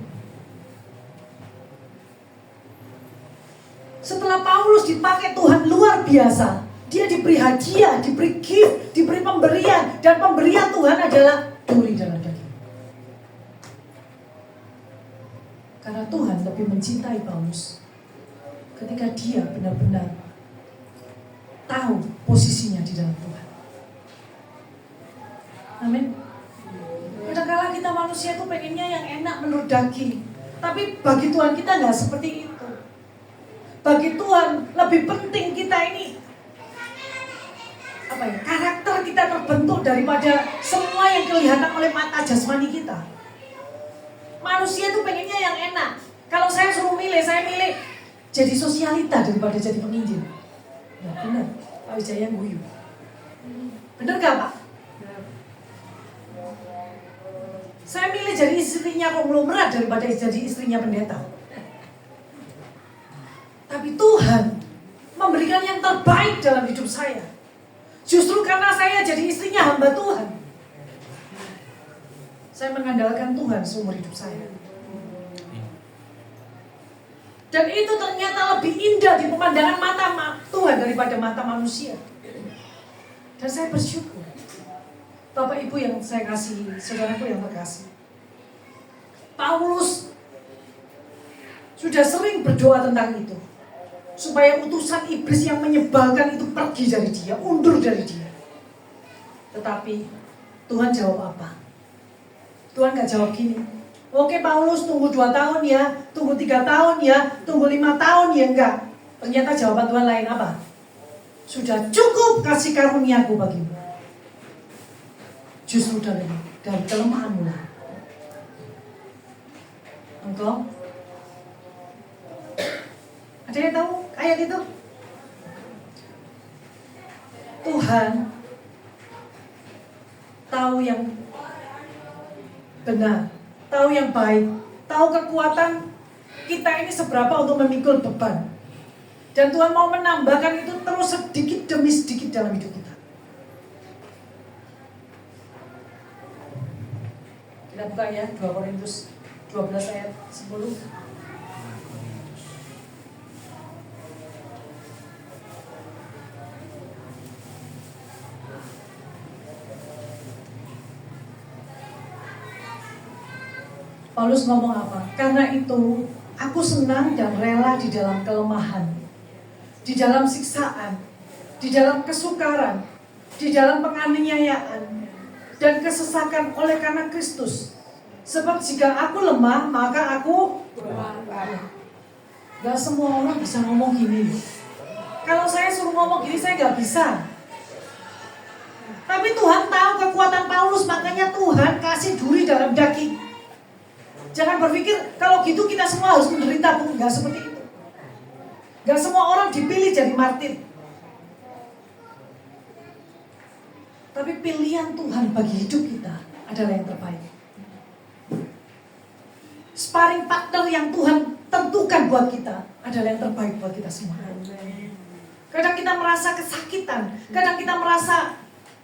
Setelah Paulus dipakai Tuhan luar biasa, dia diberi hadiah, diberi gift, diberi pemberian, dan pemberian Tuhan adalah duri dalam daging. Karena Tuhan lebih mencintai Paulus ketika dia benar-benar tahu posisinya di dalam Tuhan. Amin. Kadang-kadang kita manusia itu pengennya yang enak menurut daging, tapi bagi Tuhan kita nggak seperti itu. Bagi Tuhan lebih penting kita ini karakter kita terbentuk daripada semua yang kelihatan oleh mata jasmani kita. Manusia itu pengennya yang enak. Kalau saya suruh milih, saya milih jadi sosialita daripada jadi penginjil. Ya benar, Pak Wijaya guyu. Benar gak Pak? Saya milih jadi istrinya konglomerat daripada jadi istrinya pendeta. Tapi Tuhan memberikan yang terbaik dalam hidup saya. Justru karena saya jadi istrinya hamba Tuhan, saya mengandalkan Tuhan seumur hidup saya. Dan itu ternyata lebih indah di pemandangan mata Tuhan daripada mata manusia. Dan saya bersyukur. Bapak Ibu yang saya kasihi, saudaraku yang terkasih, Paulus sudah sering berdoa tentang itu, supaya utusan iblis yang menyebalkan itu pergi dari dia, undur dari dia. Tetapi Tuhan jawab apa? Tuhan gak jawab gini, oke Paulus tunggu 2 tahun ya, tunggu 3 tahun ya, tunggu 5 tahun ya, enggak. Ternyata jawaban Tuhan lain apa? Sudah cukup kasih karuniaku bagimu. Justru dari kelemahanmu lah engkau. Ada yang tahu ayat itu? Tuhan tahu yang benar, tahu yang baik, tahu kekuatan kita ini seberapa untuk memikul beban. Dan Tuhan mau menambahkan itu terus sedikit demi sedikit dalam hidup kita. Kita buka ya 2 Korintus 12 ayat 10. Paulus ngomong apa? Karena itu aku senang dan rela di dalam kelemahan, di dalam siksaan, di dalam kesukaran, di dalam penganiayaan dan kesesakan oleh karena Kristus. Sebab jika aku lemah, maka aku gak semua orang bisa ngomong gini. Kalau saya suruh ngomong gini, saya gak bisa. Tapi Tuhan tahu kekuatan Paulus, makanya Tuhan kasih duri dalam daging. Jangan berpikir kalau gitu kita semua harus menderita, enggak seperti itu. Enggak semua orang dipilih jadi martir. Tapi pilihan Tuhan bagi hidup kita adalah yang terbaik. Sparring partner yang Tuhan tentukan buat kita adalah yang terbaik buat kita semua. Kadang kita merasa kesakitan, kadang kita merasa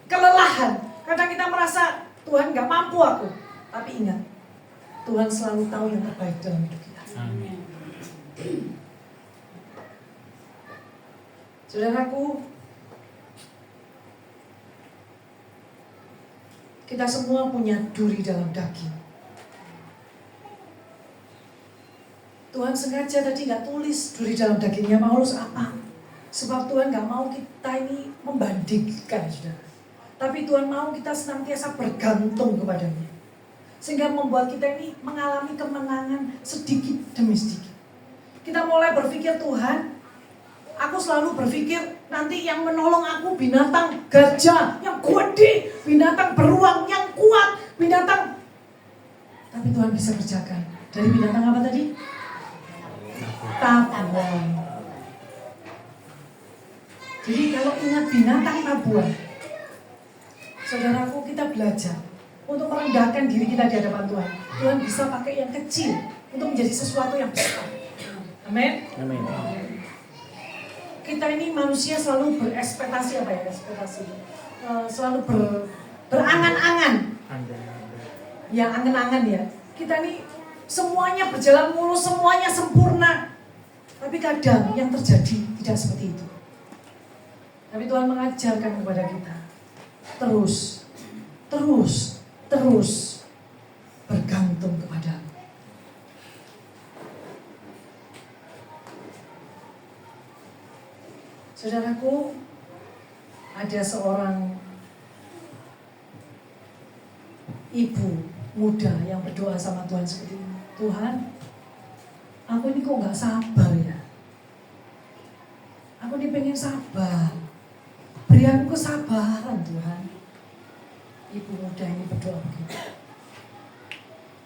kelelahan, kadang kita merasa Tuhan gak mampu aku. Tapi ingat, Tuhan selalu tahu yang terbaik dalam hidup kita. Amin. Saudaraku, kita semua punya duri dalam daging. Tuhan sengaja tadi gak tulis duri dalam dagingnya Paulus apa. Sebab Tuhan gak mau kita ini membandingkan, saudara. Tapi Tuhan mau kita senantiasa bergantung kepadanya. Sehingga membuat kita ini mengalami kemenangan sedikit demi sedikit. Kita mulai berpikir, Tuhan, aku selalu berpikir nanti yang menolong aku binatang gajah yang gede, binatang beruang yang kuat, binatang. Tapi Tuhan bisa kerjakan. Dari binatang apa tadi? Tabuan. Jadi kalau ingat binatang tabuan, saudaraku, kita belajar untuk merendahkan diri kita di hadapan Tuhan. Tuhan bisa pakai yang kecil untuk menjadi sesuatu yang besar. Amin. Amin. Kita ini manusia selalu berekspektasi apa ya? Ekspektasi. Selalu berangan-angan. Ya, angan-angan ya. Kita ini semuanya berjalan mulus, semuanya sempurna. Tapi kadang yang terjadi tidak seperti itu. Tapi Tuhan mengajarkan kepada kita terus bergantung kepada-Mu. Saudaraku, ada seorang ibu muda yang berdoa sama Tuhan seperti ini. Tuhan, aku ini kok gak sabar ya. Aku ini pengen sabar. Beri aku kesabaran Tuhan. Ibu muda ini berdoa begitu.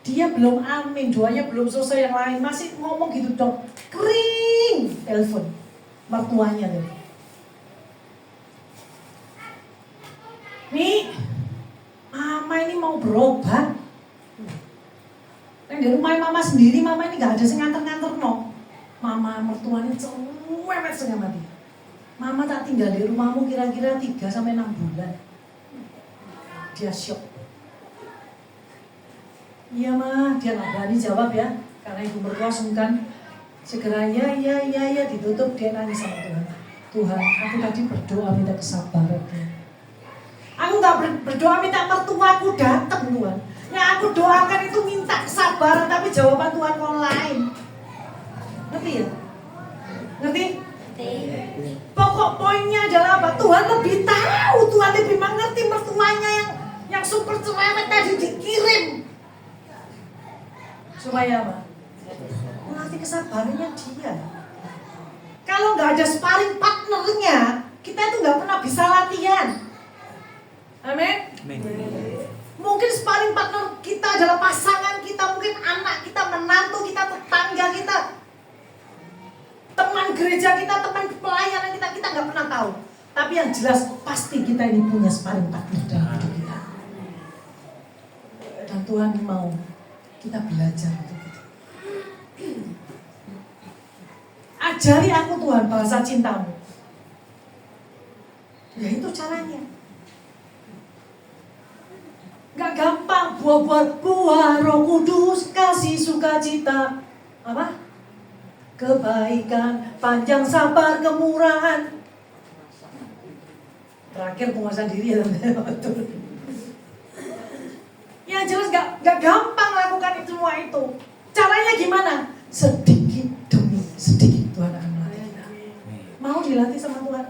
Dia belum amin, doanya belum selesai, yang lain masih ngomong gitu dong. Kering, telepon mertuanya tuh. Nih, mama ini mau berobat. Yang di rumah mama sendiri, mama ini gak ada yang nganter-nganter no. Mama mertuanya cewek setengah mati. Mama tak tinggal di rumahmu kira-kira 3-6 bulan. Dia syok. Iya mah, dia gak berani jawab ya. Karena ibu mertua sungkan. Segera ya ditutup, dia nangis sama Tuhan. Tuhan, aku tadi berdoa minta kesabaran. Aku gak berdoa minta mertuaku datang Tuhan. Yang aku doakan itu minta kesabaran, tapi jawaban Tuhan kok lain. Ngerti ya? Ngerti? Pokok poinnya adalah apa? Tuhan lebih tahu, Tuhan lebih mengerti mertuanya yang super cerewet tadi dikirim. Supaya apa? Melatih kesabarannya dia. Kalau nggak ada sparring partnernya, kita itu nggak pernah bisa latihan. Amin. Mungkin sparring partner kita adalah pasangan kita, mungkin anak kita, menantu kita, tetangga kita, teman gereja kita, teman pelayanan kita nggak pernah tahu. Tapi yang jelas pasti kita ini punya sparring partner dalam hidup kita. Dan Tuhan mau kita belajar untuk itu. Ajari aku Tuhan bahasa cintamu. Ya itu caranya. Gak gampang. Buah Roh Kudus, kasih sukacita, apa? Kebaikan, panjang sabar, kemurahan. Terakhir penguasaan diri ya betul. Yang jelas gak gampang lakukan itu semua itu. Caranya gimana? Sedikit demi sedikit Tuhan akan melatih kita. Mau dilatih sama Tuhan?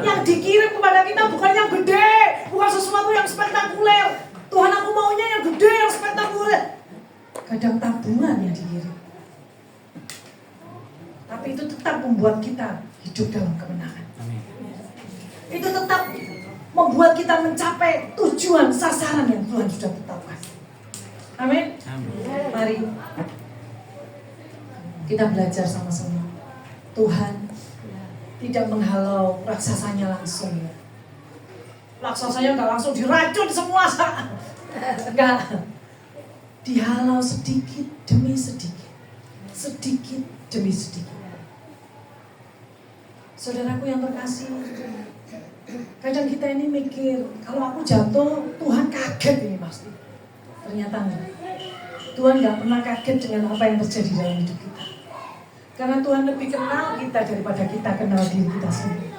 Yang dikirim kepada kita bukan yang gede, bukan sesuatu yang spektakuler. Tuhan, aku maunya yang gede, yang spektakuler. Kadang tabungan yang dikirim. Tapi itu tetap membuat kita hidup dalam kemenangan. Itu tetap membuat kita mencapai tujuan sasaran yang Tuhan sudah tetapkan. Amin. Amin. Mari kita belajar sama-sama. Tuhan tidak menghalau raksasanya langsung ya. Raksasanya nggak langsung diracun semua. Enggak. Dihalau sedikit demi sedikit. Sedikit demi sedikit. Saudaraku yang terkasih, kadang kita ini mikir, kalau aku jatuh, Tuhan kaget ini pasti. Ternyata enggak. Tuhan nggak pernah kaget dengan apa yang terjadi dalam hidup kita. Karena Tuhan lebih kenal kita daripada kita kenal diri kita sendiri.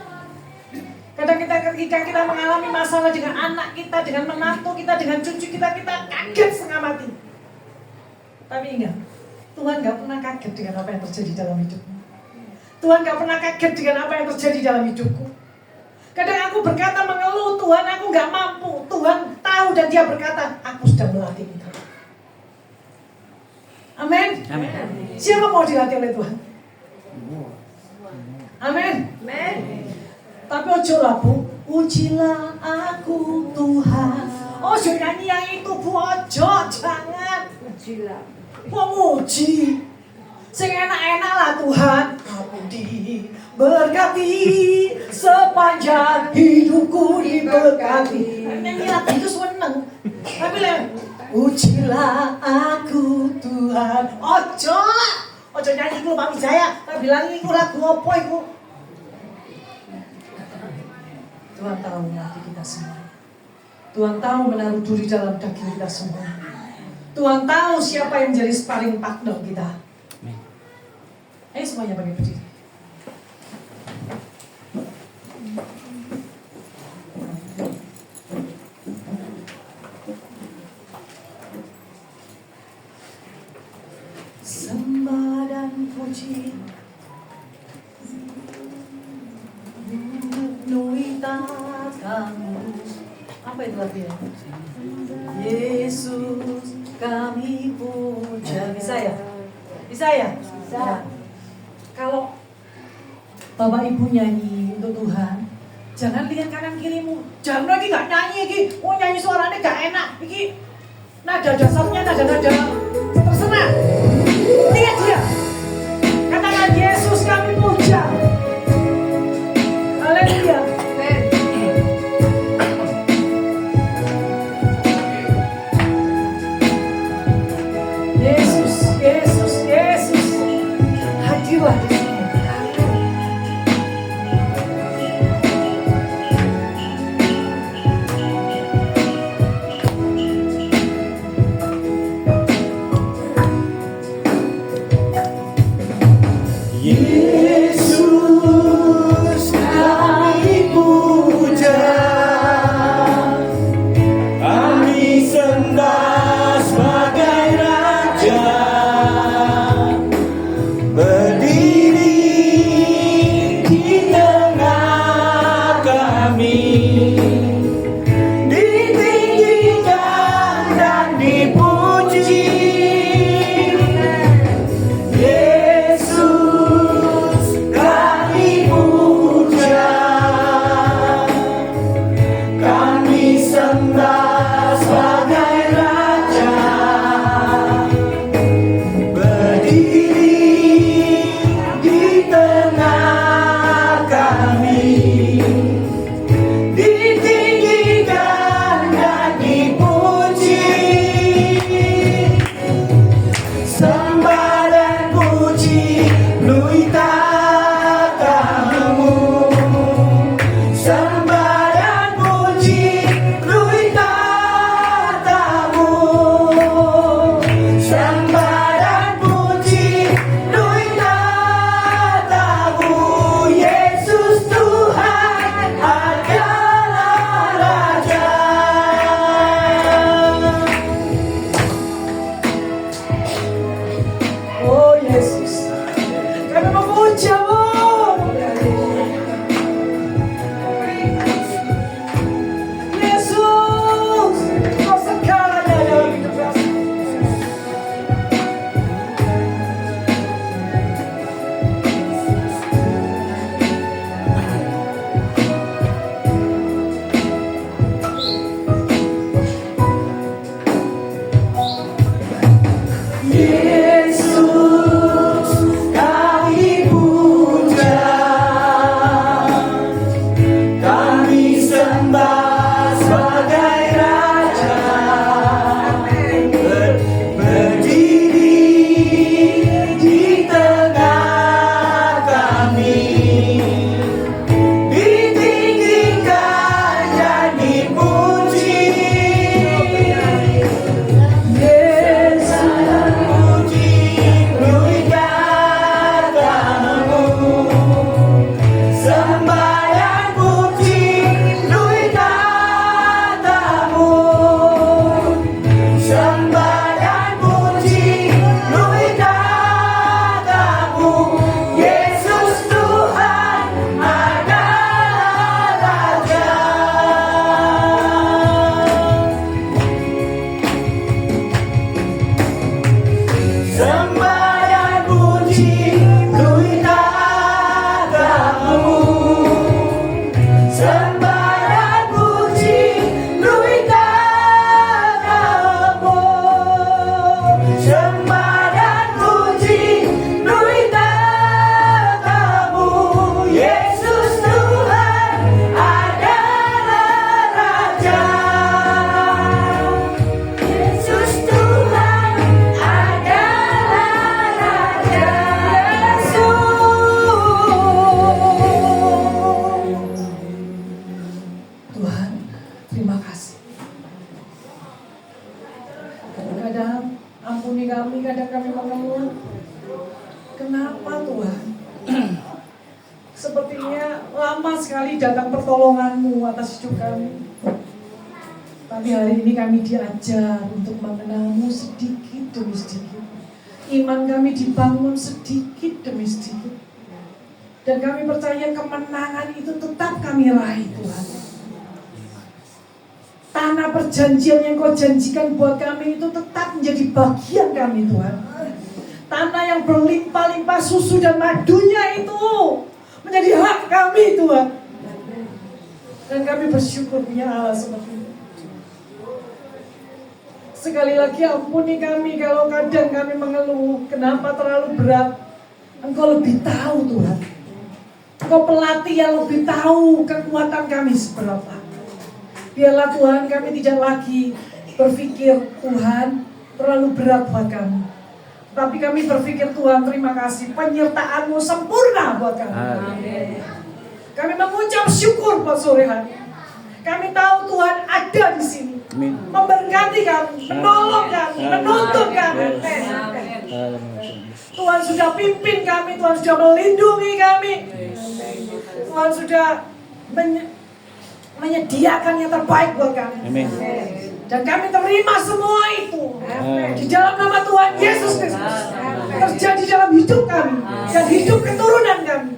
Kadang ketika kita mengalami masalah dengan anak kita, dengan menantu kita, dengan cucu kita, kita kaget setengah mati. Tapi ingat, Tuhan gak pernah kaget dengan apa yang terjadi dalam hidupmu. Tuhan gak pernah kaget dengan apa yang terjadi dalam hidupku. Kadang aku berkata mengeluh, Tuhan aku gak mampu. Tuhan tahu dan dia berkata, aku sudah melatih itu. Amin. Amin. Siapa mau dilatih oleh Tuhan? Amin. Amin. Tapi ojo lah bu, ujilah aku Tuhan. Ojo nyanyi yang itu bu, ojo, jangan. Ujilah. Mau uji, sing enak-enak lah Tuhan. Aku diberkati, sepanjang hidupku diberkati. Nyanyi lagu itu seneng. Tapi lah, ujilah aku Tuhan. Ojo nyanyi ku Pak Wijaya. Tak bilang iku lagu apa iku? Tuhan tahu hati kita semua. Tuhan tahu menaruh duri dalam daging kita semua. Tuhan tahu siapa yang menjadi sparring partner kita. Ayo semuanya bagi berdiri. Sembah dan puji memenuhi tatamu. Apa itu lagunya? Yesus kami puja. Bisa ya? Bisa ya? Bisa. Kalau Bapak Ibu nyanyi untuk Tuhan, jangan lihat kanan kirimu. Jangan lagi gak nyanyi lagi. Oh nyanyi suaranya gak enak. Ini nada dasarnya nada-nada terserah. Lihat dia. Katakan Yesus kami puja. Haleluya. Yesus, Yesus, Yesus. Hadirlah di sini. Yesus kami puja, kami sembah sebagai Raja, berdiri di tengah kami, ditinggikan dan dipuji. lama sekali datang pertolongan-Mu atas hidup kami. Tapi hari ini kami diajar untuk mengenal-Mu sedikit demi sedikit. Iman kami dibangun sedikit demi sedikit. Dan kami percaya kemenangan itu tetap kami raih, Tuhan. Tanah perjanjian yang Kau janjikan buat kami itu tetap menjadi bagian kami, Tuhan. Tanah yang berlimpah-limpah susu dan madunya itu menjadi hak kami, Tuhan. Dan kami bersyukur punya Allah seperti itu. Sekali lagi ampuni kami kalau kadang kami mengeluh, kenapa terlalu berat. Engkau lebih tahu, Tuhan. Engkau pelatih yang lebih tahu kekuatan kami seberapa. Biarlah Tuhan kami tidak lagi berpikir Tuhan terlalu berat buat kami. Tapi kami berpikir Tuhan terima kasih penyertaan-Mu sempurna buat kami. Amin. Kami mengucap syukur buat sore hari. Kami tahu Tuhan ada di sini. Amin. Memberkati kami, menolong kami, menuntun kami. Tuhan sudah pimpin kami, Tuhan sudah melindungi kami. Tuhan sudah menyediakan yang terbaik buat kami. Amin. Dan kami terima semua itu di dalam nama Tuhan Yesus Kristus. Terjadi dalam hidup kami dan hidup keturunan kami.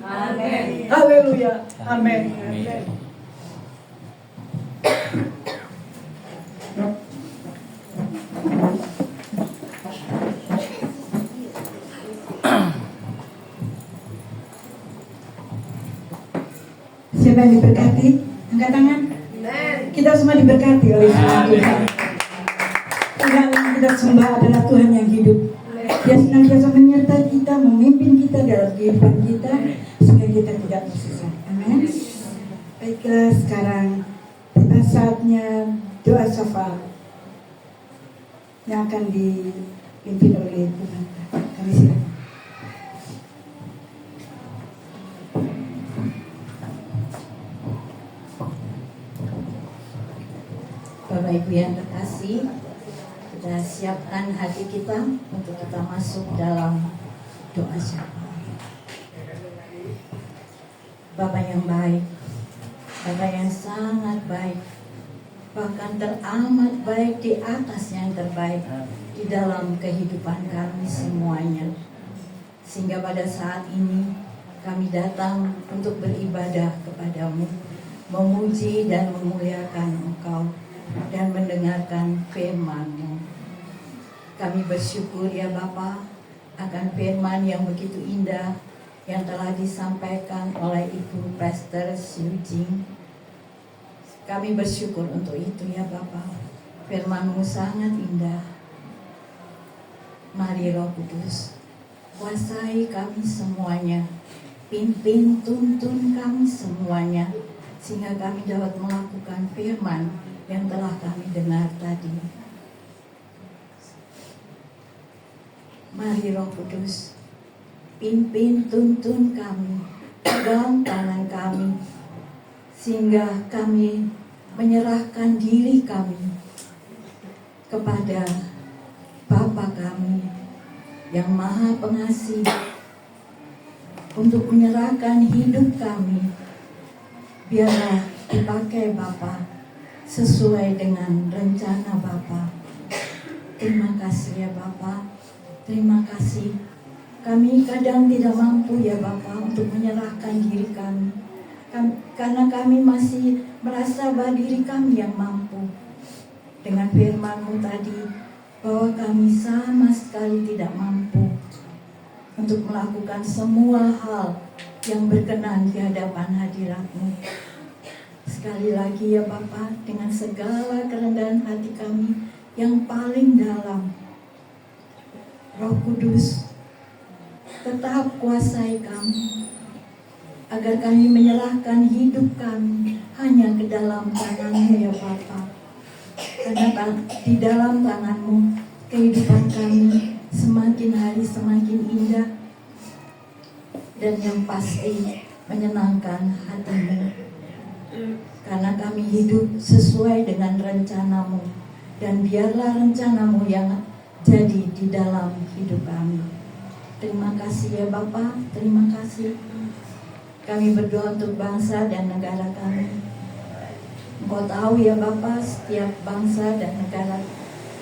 Haleluya. Amin. Siapa yang diberkati? Angkat tangan. Kita semua diberkati oleh Tuhan. Tuhan yang kita sembah adalah Tuhan yang hidup. Dia senantiasa menyertai kita, memimpin kita dalam kehidupan kita, sehingga kita tidak tersesat. Amin. Baiklah, sekarang tiba saatnya doa syafaat yang akan dipimpin oleh Tuhan. Kami silakan. Bapak Ibu yang terkasih, kita siapkan hati kita untuk kita masuk dalam doa syafaat. Bapak yang baik, Bapak yang sangat baik, bahkan teramat baik di atas yang terbaik di dalam kehidupan kami semuanya. Sehingga pada saat ini kami datang untuk beribadah kepadamu, memuji dan memuliakan Engkau, dan mendengarkan firman-Mu. Kami bersyukur ya Bapa akan firman yang begitu indah yang telah disampaikan oleh Ibu Pastor Eugene. Kami bersyukur untuk itu ya Bapa. Firman-Mu sangat indah. Mari Roh Kudus, kuasai kami semuanya. Pimpin, tuntun kami semuanya, sehingga kami dapat melakukan firman yang telah kami dengar tadi. Mari Roh Kudus, pimpin, tuntun kami, pegang tangan kami, sehingga kami menyerahkan diri kami kepada Bapa kami yang Maha Pengasih, untuk menyerahkan hidup kami. Biarlah dipakai Bapa sesuai dengan rencana Bapa. Terima kasih ya Bapa. Terima kasih. Kami kadang tidak mampu ya Bapa untuk menyerahkan diri kami. Karena kami masih merasa bahwa diri kami yang mampu. Dengan firman-Mu tadi, bahwa kami sama sekali tidak mampu untuk melakukan semua hal yang berkenan di hadapan hadirat-Mu. Sekali lagi ya Bapa, dengan segala kerendahan hati kami yang paling dalam, Roh Kudus tetap kuasai kami, agar kami menyerahkan hidup kami hanya ke dalam tangan-Mu ya Bapa. Karena di dalam tangan-Mu kehidupan kami semakin hari semakin indah, dan yang pasti menyenangkan hati-Mu. Karena kami hidup sesuai dengan rencana-Mu, dan biarlah rencana-Mu yang jadi di dalam hidup kami. Terima kasih ya Bapa, terima kasih. Kami berdoa untuk bangsa dan negara kami. Engkau tahu ya Bapa, setiap bangsa dan negara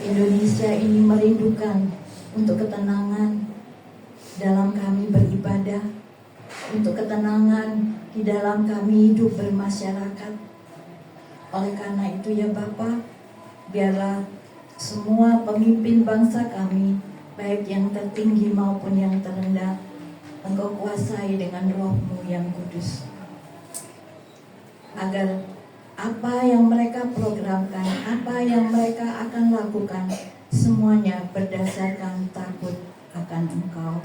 Indonesia ini merindukan untuk ketenangan dalam kami beribadah, untuk ketenangan di dalam kami hidup bermasyarakat. Oleh karena itu ya Bapa, biarlah semua pemimpin bangsa kami, baik yang tertinggi maupun yang terendah, Engkau kuasai dengan Roh-Mu yang kudus, agar apa yang mereka programkan, apa yang mereka akan lakukan, semuanya berdasarkan takut akan Engkau.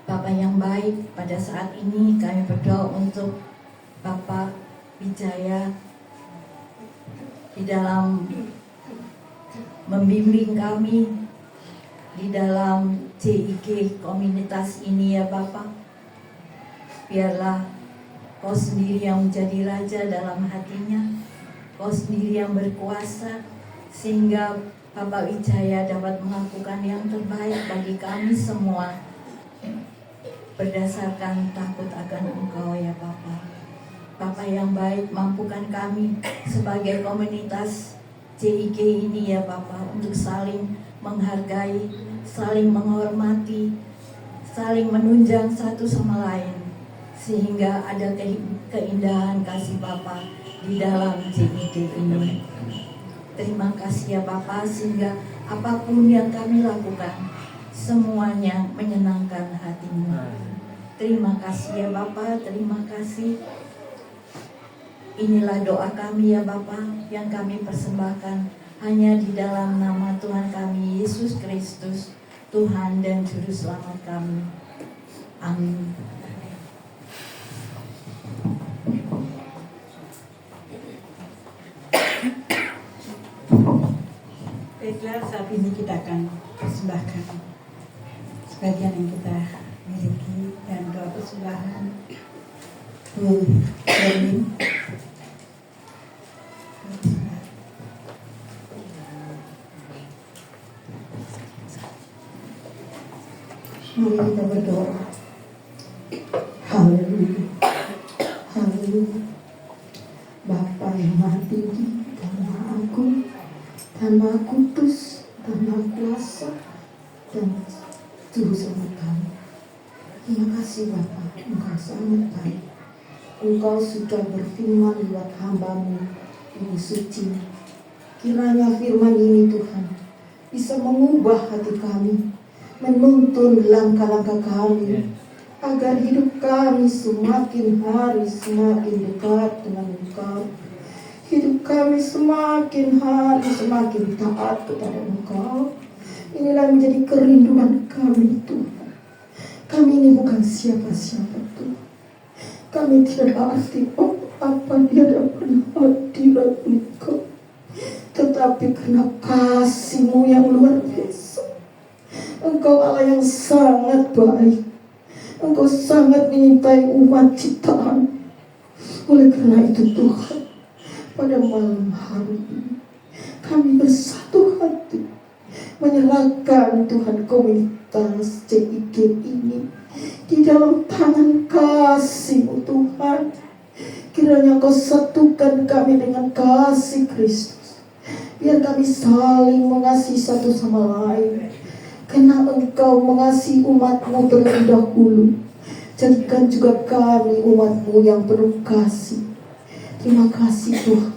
Bapak yang baik, pada saat ini kami berdoa untuk Bapak Wijaya di dalam membimbing kami di dalam CIG komunitas ini ya Bapak. Biarlah Kau sendiri yang menjadi raja dalam hatinya, Kau sendiri yang berkuasa, sehingga Bapak Wijaya dapat melakukan yang terbaik bagi kami semua berdasarkan takut akan Engkau ya Bapak. Bapak yang baik, mampukan kami sebagai komunitas CIG ini ya Bapak untuk saling menghargai, saling menghormati, saling menunjang satu sama lain, sehingga ada keindahan kasih Bapa di dalam CIG ini. Terima kasih ya Bapa, sehingga apapun yang kami lakukan semuanya menyenangkan hati-Mu. Terima kasih ya Bapa, terima kasih. Inilah doa kami ya Bapa yang kami persembahkan hanya di dalam nama Tuhan kami Yesus Kristus, Tuhan dan Juru Selamat kami. Amin. Baiklah, saat ini kita akan persembahkan sebagian yang kita miliki dan doa persembahan Bu Erwin. Mari kita berdoa. Haleluya, haleluya. Bapa yang Maha Tinggi dan Maha Agung, dan Maha Kudus, dan Maha Kuasa, dan Juru Selamat kami. Terima kasih Bapa, Engkau sangat baik. Engkau sudah berfirman lewat hamba-Mu, Ibu Suci. Kiranya firman ini Tuhan bisa mengubah hati kami, menuntun langkah-langkah kami, agar hidup kami semakin hari semakin dekat dengan Engkau. Hidup kami semakin hari semakin taat kepada Engkau. Inilah menjadi kerinduan kami Tuhan. Kami ini bukan siapa-siapa Tuhan. Kami tidak arti apa di hadapan hadirat Engkau, tetapi karena kasih-Mu yang luar biasa. Engkau Allah yang sangat baik. Engkau sangat menyintai umat ciptaan. Oleh karena itu Tuhan, pada malam hari ini kami bersatu hati menyerahkan Tuhan komunitas CIG ini di dalam tangan kasih-Mu Tuhan. Kiranya Engkau satukan kami dengan kasih Kristus, biar kami saling mengasihi satu sama lain. Karena Engkau mengasihi umat-Mu terlebih dahulu, jadikan juga kami umat-Mu yang penuh kasih. Terima kasih Tuhan,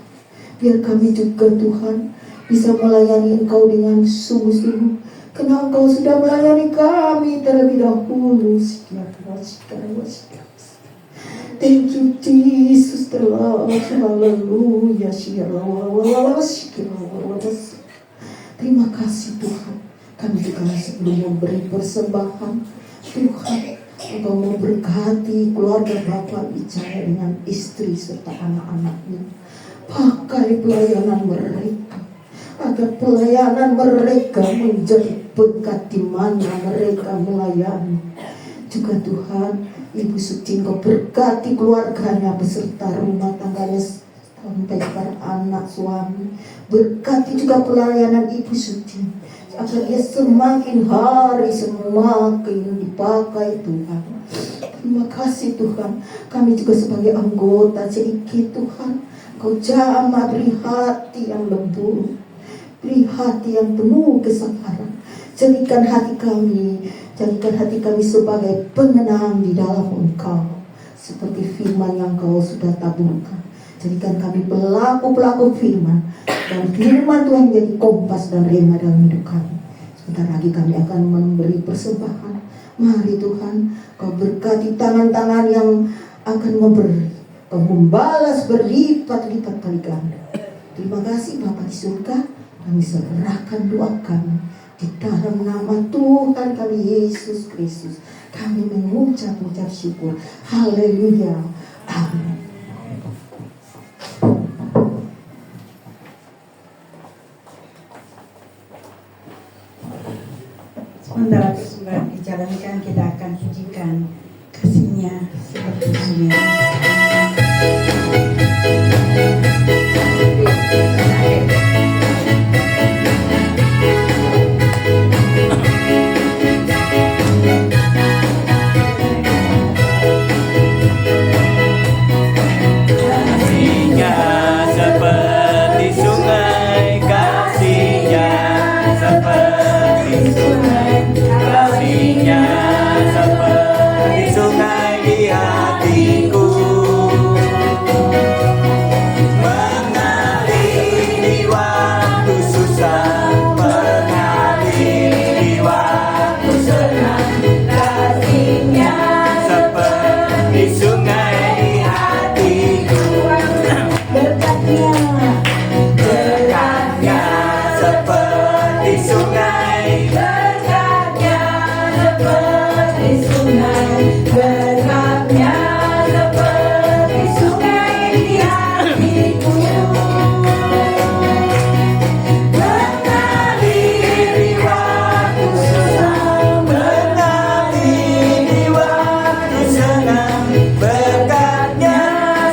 biar kami juga Tuhan bisa melayani Engkau dengan sungguh-sungguh, karena Engkau sudah melayani kami terlebih dahulu. Thank you Jesus, haleluya. Terima kasih Tuhan. Kami juga sebelum memberi persembahan, Tuhan Engkau mau berkati keluarga Bapak Wijaya dengan istri serta anak-anaknya. Pakai pelayanan mereka, agar pelayanan mereka menjadi berkat di mana mereka melayani. Juga Tuhan, Ibu Suci Engkau berkati keluarganya beserta rumah tangganya sampai para anak suami. Berkati juga pelayanan Ibu Suci, agar dia semakin hari semakin dipakai Tuhan. Terima kasih Tuhan. Kami juga sebagai anggota CIK Tuhan, Kau jamah beri hati yang lembut, beri hati yang penuh kesabaran. Jadikan hati kami sebagai pemenang di dalam Engkau, seperti firman yang Kau sudah taburkan. Jadikan kami pelaku-pelaku firman, dan firman Tuhan menjadi kompas dan rema dalam hidup kami. Sebentar lagi kami akan memberi persembahan. Mari Tuhan, Kau berkati tangan-tangan yang akan memberi, Kau membalas berlipat-lipat kali ganda. Terima kasih Bapa di surga. Kami serahkan doa kami di dalam nama Tuhan kami Yesus Kristus. Kami mengucap syukur. Haleluya. Amin. Sementara persembahan dijalankan, kita akan pujikan kasih-Nya seperti sungai. Kasihnya seperti sungai, kasihnya seperti sungai, kasihnya seperti sungai di hatiku, mengalir di waktu susah, mengalir di waktu senang. Kasihnya seperti sungai di hatiku, berkatnya seperti sungai, berkatnya seperti sungai, berkatnya seperti sungai di hatiku, mengalir di waktu susah, mengalir di waktu senang, berkatnya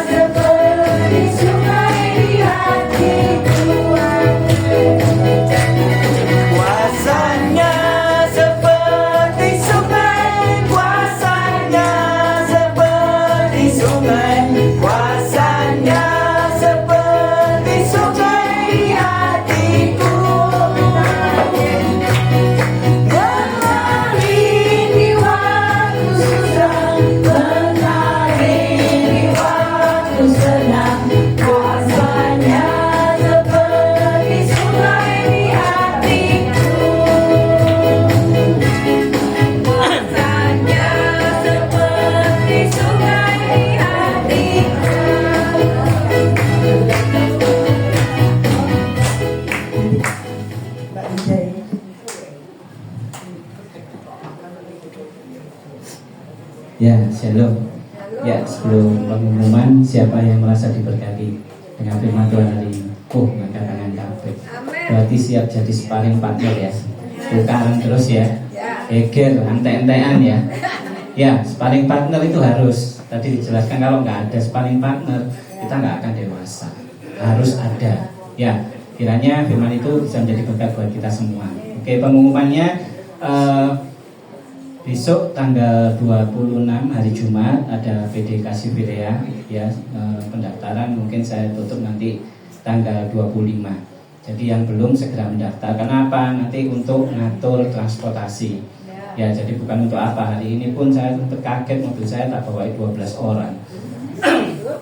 seperti sungai di hatiku, kuasanya seperti sungai, kuasanya seperti sungai, kuasanya seperti sungai di hatiku, mengalir di waktu susah, mengalir di waktu senang, kuasanya seperti sungai di hatiku, kuasanya seperti sungai di hatiku. Mbak Wijaya. Ya, shalom. Ya, sebelum pengumuman, siapa yang merasa diberkati dengan firman Tuhan hari ini? Angkat tangan kabeh. Berarti siap jadi sparring partner ya. Tukaran terus ya. Eger, ente-entean ya. Ya, sparring partner itu harus. Tadi dijelaskan kalau nggak ada sparring partner, kita nggak akan dewasa. Harus ada. Ya, kiranya firman itu bisa menjadi berkat buat kita semua. Oke, pengumumannya besok tanggal 26 hari Jumat ada PD Kasih Wiria ya, pendaftaran mungkin saya tutup nanti tanggal 25. Jadi yang belum segera mendaftar. Kenapa? Nanti untuk ngatur transportasi. Ya, jadi bukan untuk apa. Hari ini pun saya sempat kaget, mobil saya tak bawa 12 orang.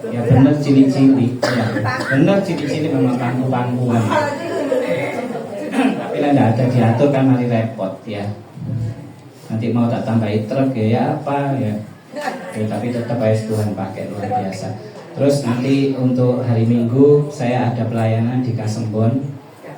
Ya benar cilik-cilik. Ya, benar cilik-cilik memang pangku-pangkuan. Tapi lah tidak ada diatur kan mari repot ya. Nanti mau tak tambahin truk ya apa ya. Tapi tetap aja Tuhan pakai luar biasa. Terus nanti untuk hari Minggu saya ada pelayanan di Kasembon.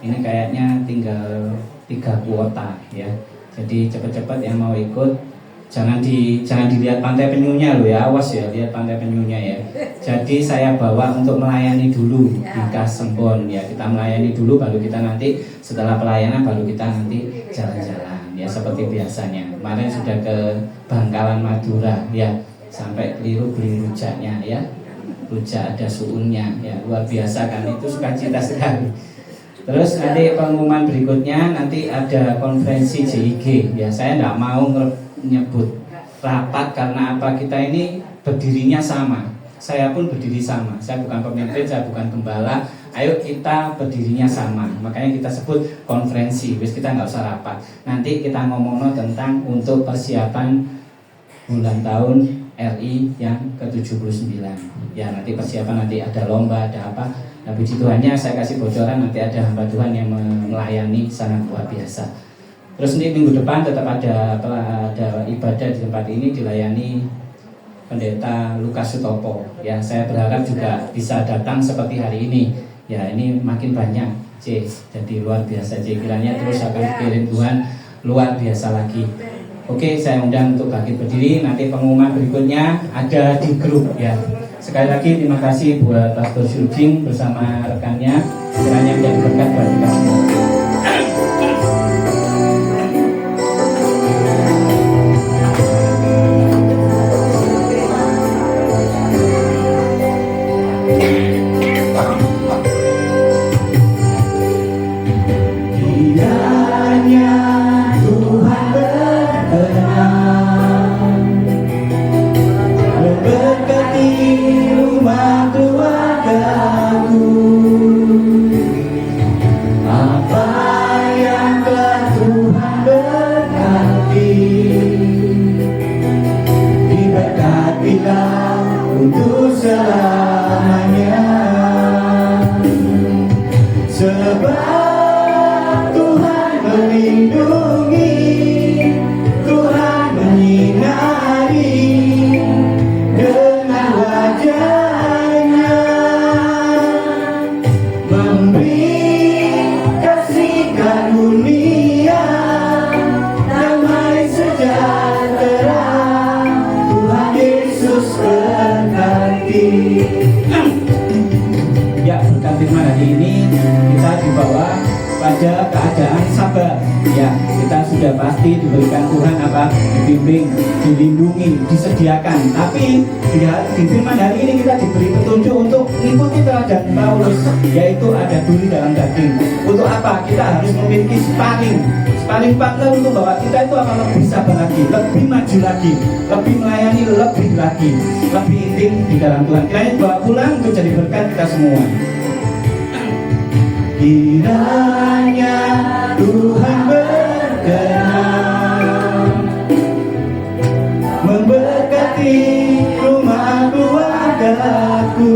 Ini kayaknya tinggal 3 kuota ya. Jadi cepat-cepat yang mau ikut jangan dilihat Pantai Penyunya loh ya, awas ya lihat Pantai Penyunya ya. Jadi saya bawa untuk melayani dulu di Kasembon ya. Kita melayani dulu baru kita nanti setelah pelayanan baru kita nanti jalan-jalan ya seperti biasanya. Kemarin sudah ke Bangkalan Madura ya, sampai keliru beli rujaknya ya. Rujak ada suunnya ya, luar biasa kan, itu sukacita sekali. Terus nanti pengumuman berikutnya nanti ada konferensi JIG ya. Saya tidak mau nyebut rapat karena apa? Kita ini berdirinya sama. Saya pun berdiri sama. Saya bukan pemimpin, saya bukan gembala. Ayo kita berdirinya sama. Makanya kita sebut konferensi. Wis kita nggak usah rapat. Nanti kita ngomongin tentang untuk persiapan bulan tahun RI yang ke-79. Ya nanti persiapan, nanti ada lomba, ada apa. Nah puji Tuhannya saya kasih bocoran, nanti ada hamba Tuhan yang melayani sangat luar biasa. Terus nanti minggu depan tetap ada ibadah di tempat ini dilayani Pendeta Lukas Sutopo. Ya saya berharap juga bisa datang seperti hari ini. Ya ini makin banyak C, jadi luar biasa C, kiranya terus akan dikirim Tuhan luar biasa lagi. Oke, saya undang untuk bangkit berdiri. Nanti pengumuman berikutnya ada di grup ya. Sekali lagi terima kasih buat Pastor Syujing bersama rekannya, kiranya menjadi berkat bagi kita semua. Untuk selamanya, sebab Tuhan melindungi, Tuhan menyinari dengan wajah-Nya, memberi kasih karunia, damai sejahtera. Tuhan Yesus berkati. Ya, berkat firman hari ini kita dibawa pada keadaan sabar. Ya, kita sudah pasti diberikan Tuhan apa? Dibimbing, dilindungi, disediakan. Tapi di firman hari ini kita diberi petunjuk untuk mengikuti teladan Paulus, yaitu ada duri dalam daging. Untuk apa? Kita harus memiliki sparring partner untuk bahwa kita itu akan lebih sabar lagi, lebih maju lagi, lebih melayani lebih lagi, lebih intim di dalam Tuhan. Kiranya bawa pulang untuk jadi berkat kita semua. Kiranya Tuhan berkenan memberkati rumah keluargaku.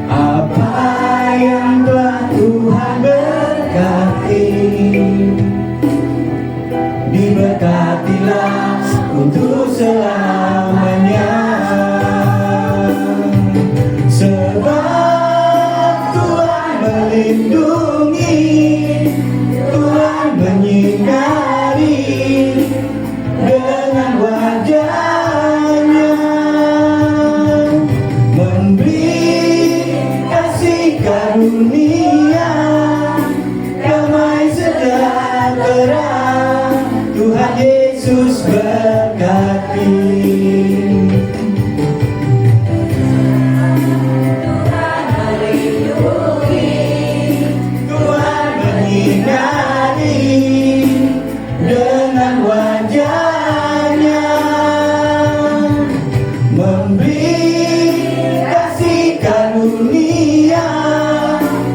Apa yang telah Tuhan berkati, diberkatilah untuk selamanya. Sebab Tuhan melindungi, Tuhan menyinari dengan wajah-Nya, memberi kasih karunia, damai sejahtera. Tuhan Yesus berkati. Tuhan menyinari dengan wajah-Nya, memberi kasih karunia,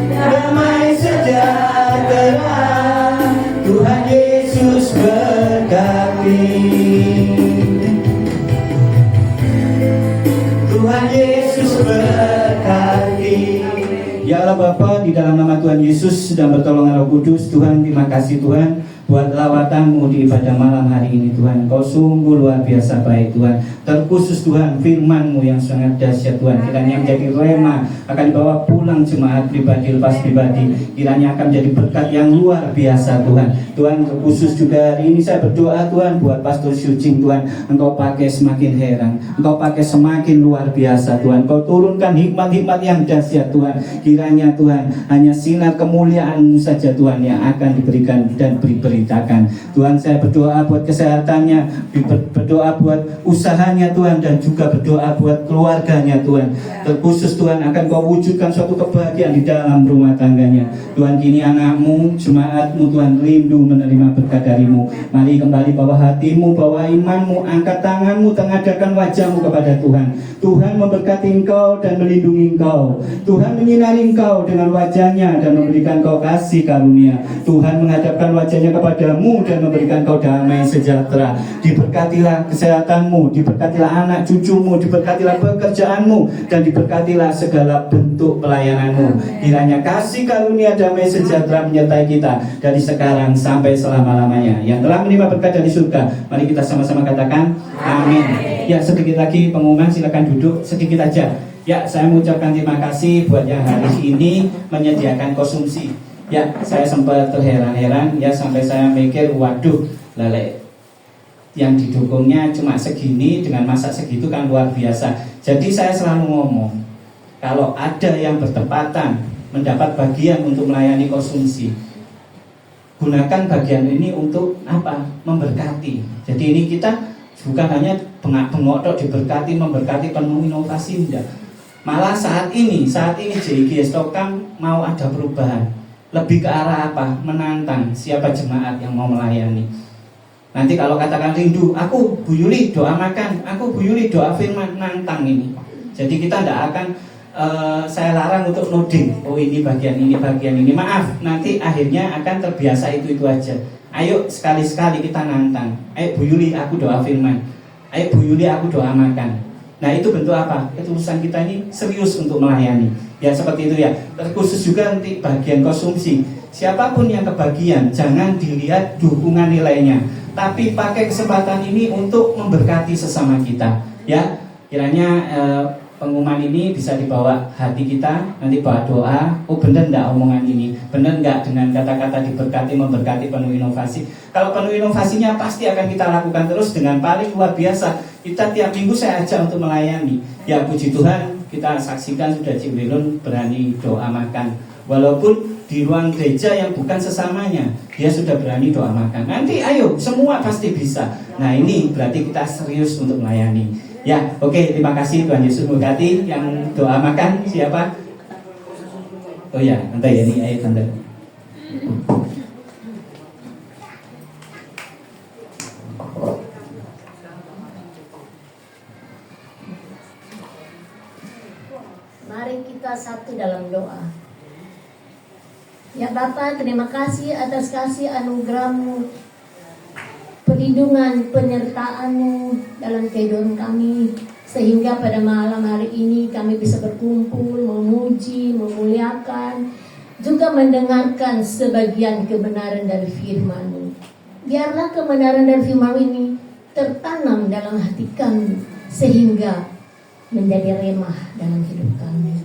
damai sejahtera. Tuhan Yesus berkati. Tuhan Yesus berkati. Ya Allah Bapa, di dalam nama Tuhan Yesus sedang bertolongan Roh Kudus. Tuhan, terima kasih Tuhan buat lawatan-Mu di ibadah malam hari ini Tuhan. Kau sungguh luar biasa baik Tuhan. Terkhusus Tuhan firman-Mu yang sangat dahsyat Tuhan, kiranya menjadi rema akan dibawa pulang jemaat pribadi lepas pribadi. Kiranya akan menjadi berkat yang luar biasa Tuhan. Tuhan, terkhusus juga hari ini saya berdoa Tuhan buat Pastor Syujing Tuhan. Engkau pakai semakin heran, Engkau pakai semakin luar biasa Tuhan. Engkau turunkan hikmat-hikmat yang dahsyat Tuhan. Kiranya Tuhan hanya sinar kemuliaan-Mu saja Tuhan yang akan diberikan dan beri beritakan. Tuhan, saya berdoa buat kesehatannya, berdoa buat usahanya Tuhan, dan juga berdoa buat keluarganya Tuhan. Terkhusus Tuhan, akan Kau wujudkan suatu kebahagiaan di dalam rumah tangganya. Tuhan, kini anak-Mu, jemaat-Mu Tuhan, rindu menerima berkat dari-Mu. Mari kembali bawa hatimu, bawa imanmu, angkat tanganmu, tengadahkan wajahmu kepada Tuhan. Tuhan memberkati engkau dan melindungi engkau. Tuhan menyinari engkau dengan wajahnya dan memberikan engkau kasih karunia. Tuhan menghadapkan wajahnya kepadamu dan memberikan engkau damai sejahtera. Diberkatilah kesehatanmu, diberkatilah anak cucumu, diberkatilah pekerjaanmu, dan diberkatilah segala bentuk pelayananmu. Kiranya kasih karunia damai sejahtera menyertai kita dari sekarang sampai selama-lamanya. Yang telah menerima berkat dari surga, mari kita sama-sama katakan amin. Ya, sedikit lagi pengumuman, silakan duduk sedikit aja. Ya, saya mengucapkan terima kasih buat yang hari ini menyediakan konsumsi. Ya, saya sempat terheran-heran ya, sampai saya mikir, waduh, lele yang didukungnya cuma segini dengan masak segitu kan luar biasa. Jadi saya selalu ngomong, kalau ada yang bertepatan mendapat bagian untuk melayani konsumsi, gunakan bagian ini untuk apa? Memberkati. Jadi ini kita bukan hanya bengok-bengok diberkati, memberkati penuh inovasi, enggak. Malah saat ini JIG Stokam mau ada perubahan. Lebih ke arah apa? Menantang siapa jemaat yang mau melayani. Nanti kalau katakan rindu, aku Bu Yuli doa makan, aku Bu Yuli doa firman, nantang ini. Jadi kita tidak akan saya larang untuk noding. Oh ini bagian ini, bagian ini. Maaf, nanti akhirnya akan terbiasa itu aja. Ayo sekali-sekali kita nantang. Ayo Bu Yuli aku doa firman. Ayo Bu Yuli aku doa makan. Nah itu bentuk apa? Ketulusan kita ini serius untuk melayani. Ya seperti itu ya. Terkhusus juga nanti bagian konsumsi. Siapapun yang kebagian, jangan dilihat dukungan nilainya, tapi pakai kesempatan ini untuk memberkati sesama kita. Ya, kiranya pengumuman ini bisa dibawa hati kita, nanti bawa doa. Oh benar enggak omongan ini? Benar enggak dengan kata-kata diberkati, memberkati, penuh inovasi? Kalau penuh inovasinya pasti akan kita lakukan terus dengan paling luar biasa. Kita tiap minggu saya ajak untuk melayani. Ya puji Tuhan, kita saksikan sudah Cik Wilun berani doa makan. Walaupun di ruang gereja yang bukan sesamanya, dia sudah berani doa makan. Nanti ayo, semua pasti bisa. Nah ini berarti kita serius untuk melayani. Ya, oke, terima kasih Tuhan Yesus memberkati. Yang doa makan siapa? Oh ya, tante ya, ini ayo tante. Mari kita satu dalam doa. Ya Bapa, terima kasih atas kasih anugerah-Mu, perlindungan, penyertaan-Mu dalam kehidupan kami, sehingga pada malam hari ini kami bisa berkumpul, memuji, memuliakan, juga mendengarkan sebagian kebenaran dari firman-Mu. Biarlah kebenaran dari firman ini tertanam dalam hati kami, sehingga menjadi remah dalam hidup kami.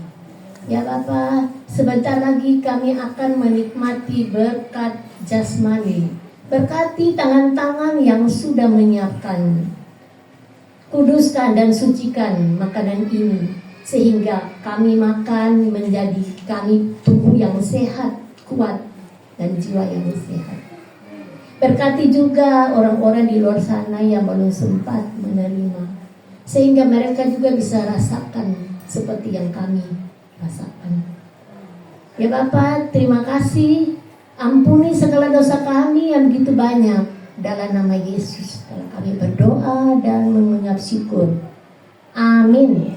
Ya Bapa, sebentar lagi kami akan menikmati berkat jasmani. Berkati tangan-tangan yang sudah menyiapkan. Kuduskan dan sucikan makanan ini, sehingga kami makan menjadi kami tubuh yang sehat, kuat, dan jiwa yang sehat. Berkati juga orang-orang di luar sana yang belum sempat menerima, sehingga mereka juga bisa rasakan seperti yang kami rasakan. Ya Bapa, terima kasih. Ampuni segala dosa kami yang begitu banyak. Dalam nama Yesus kami berdoa dan mengucap syukur. Amin.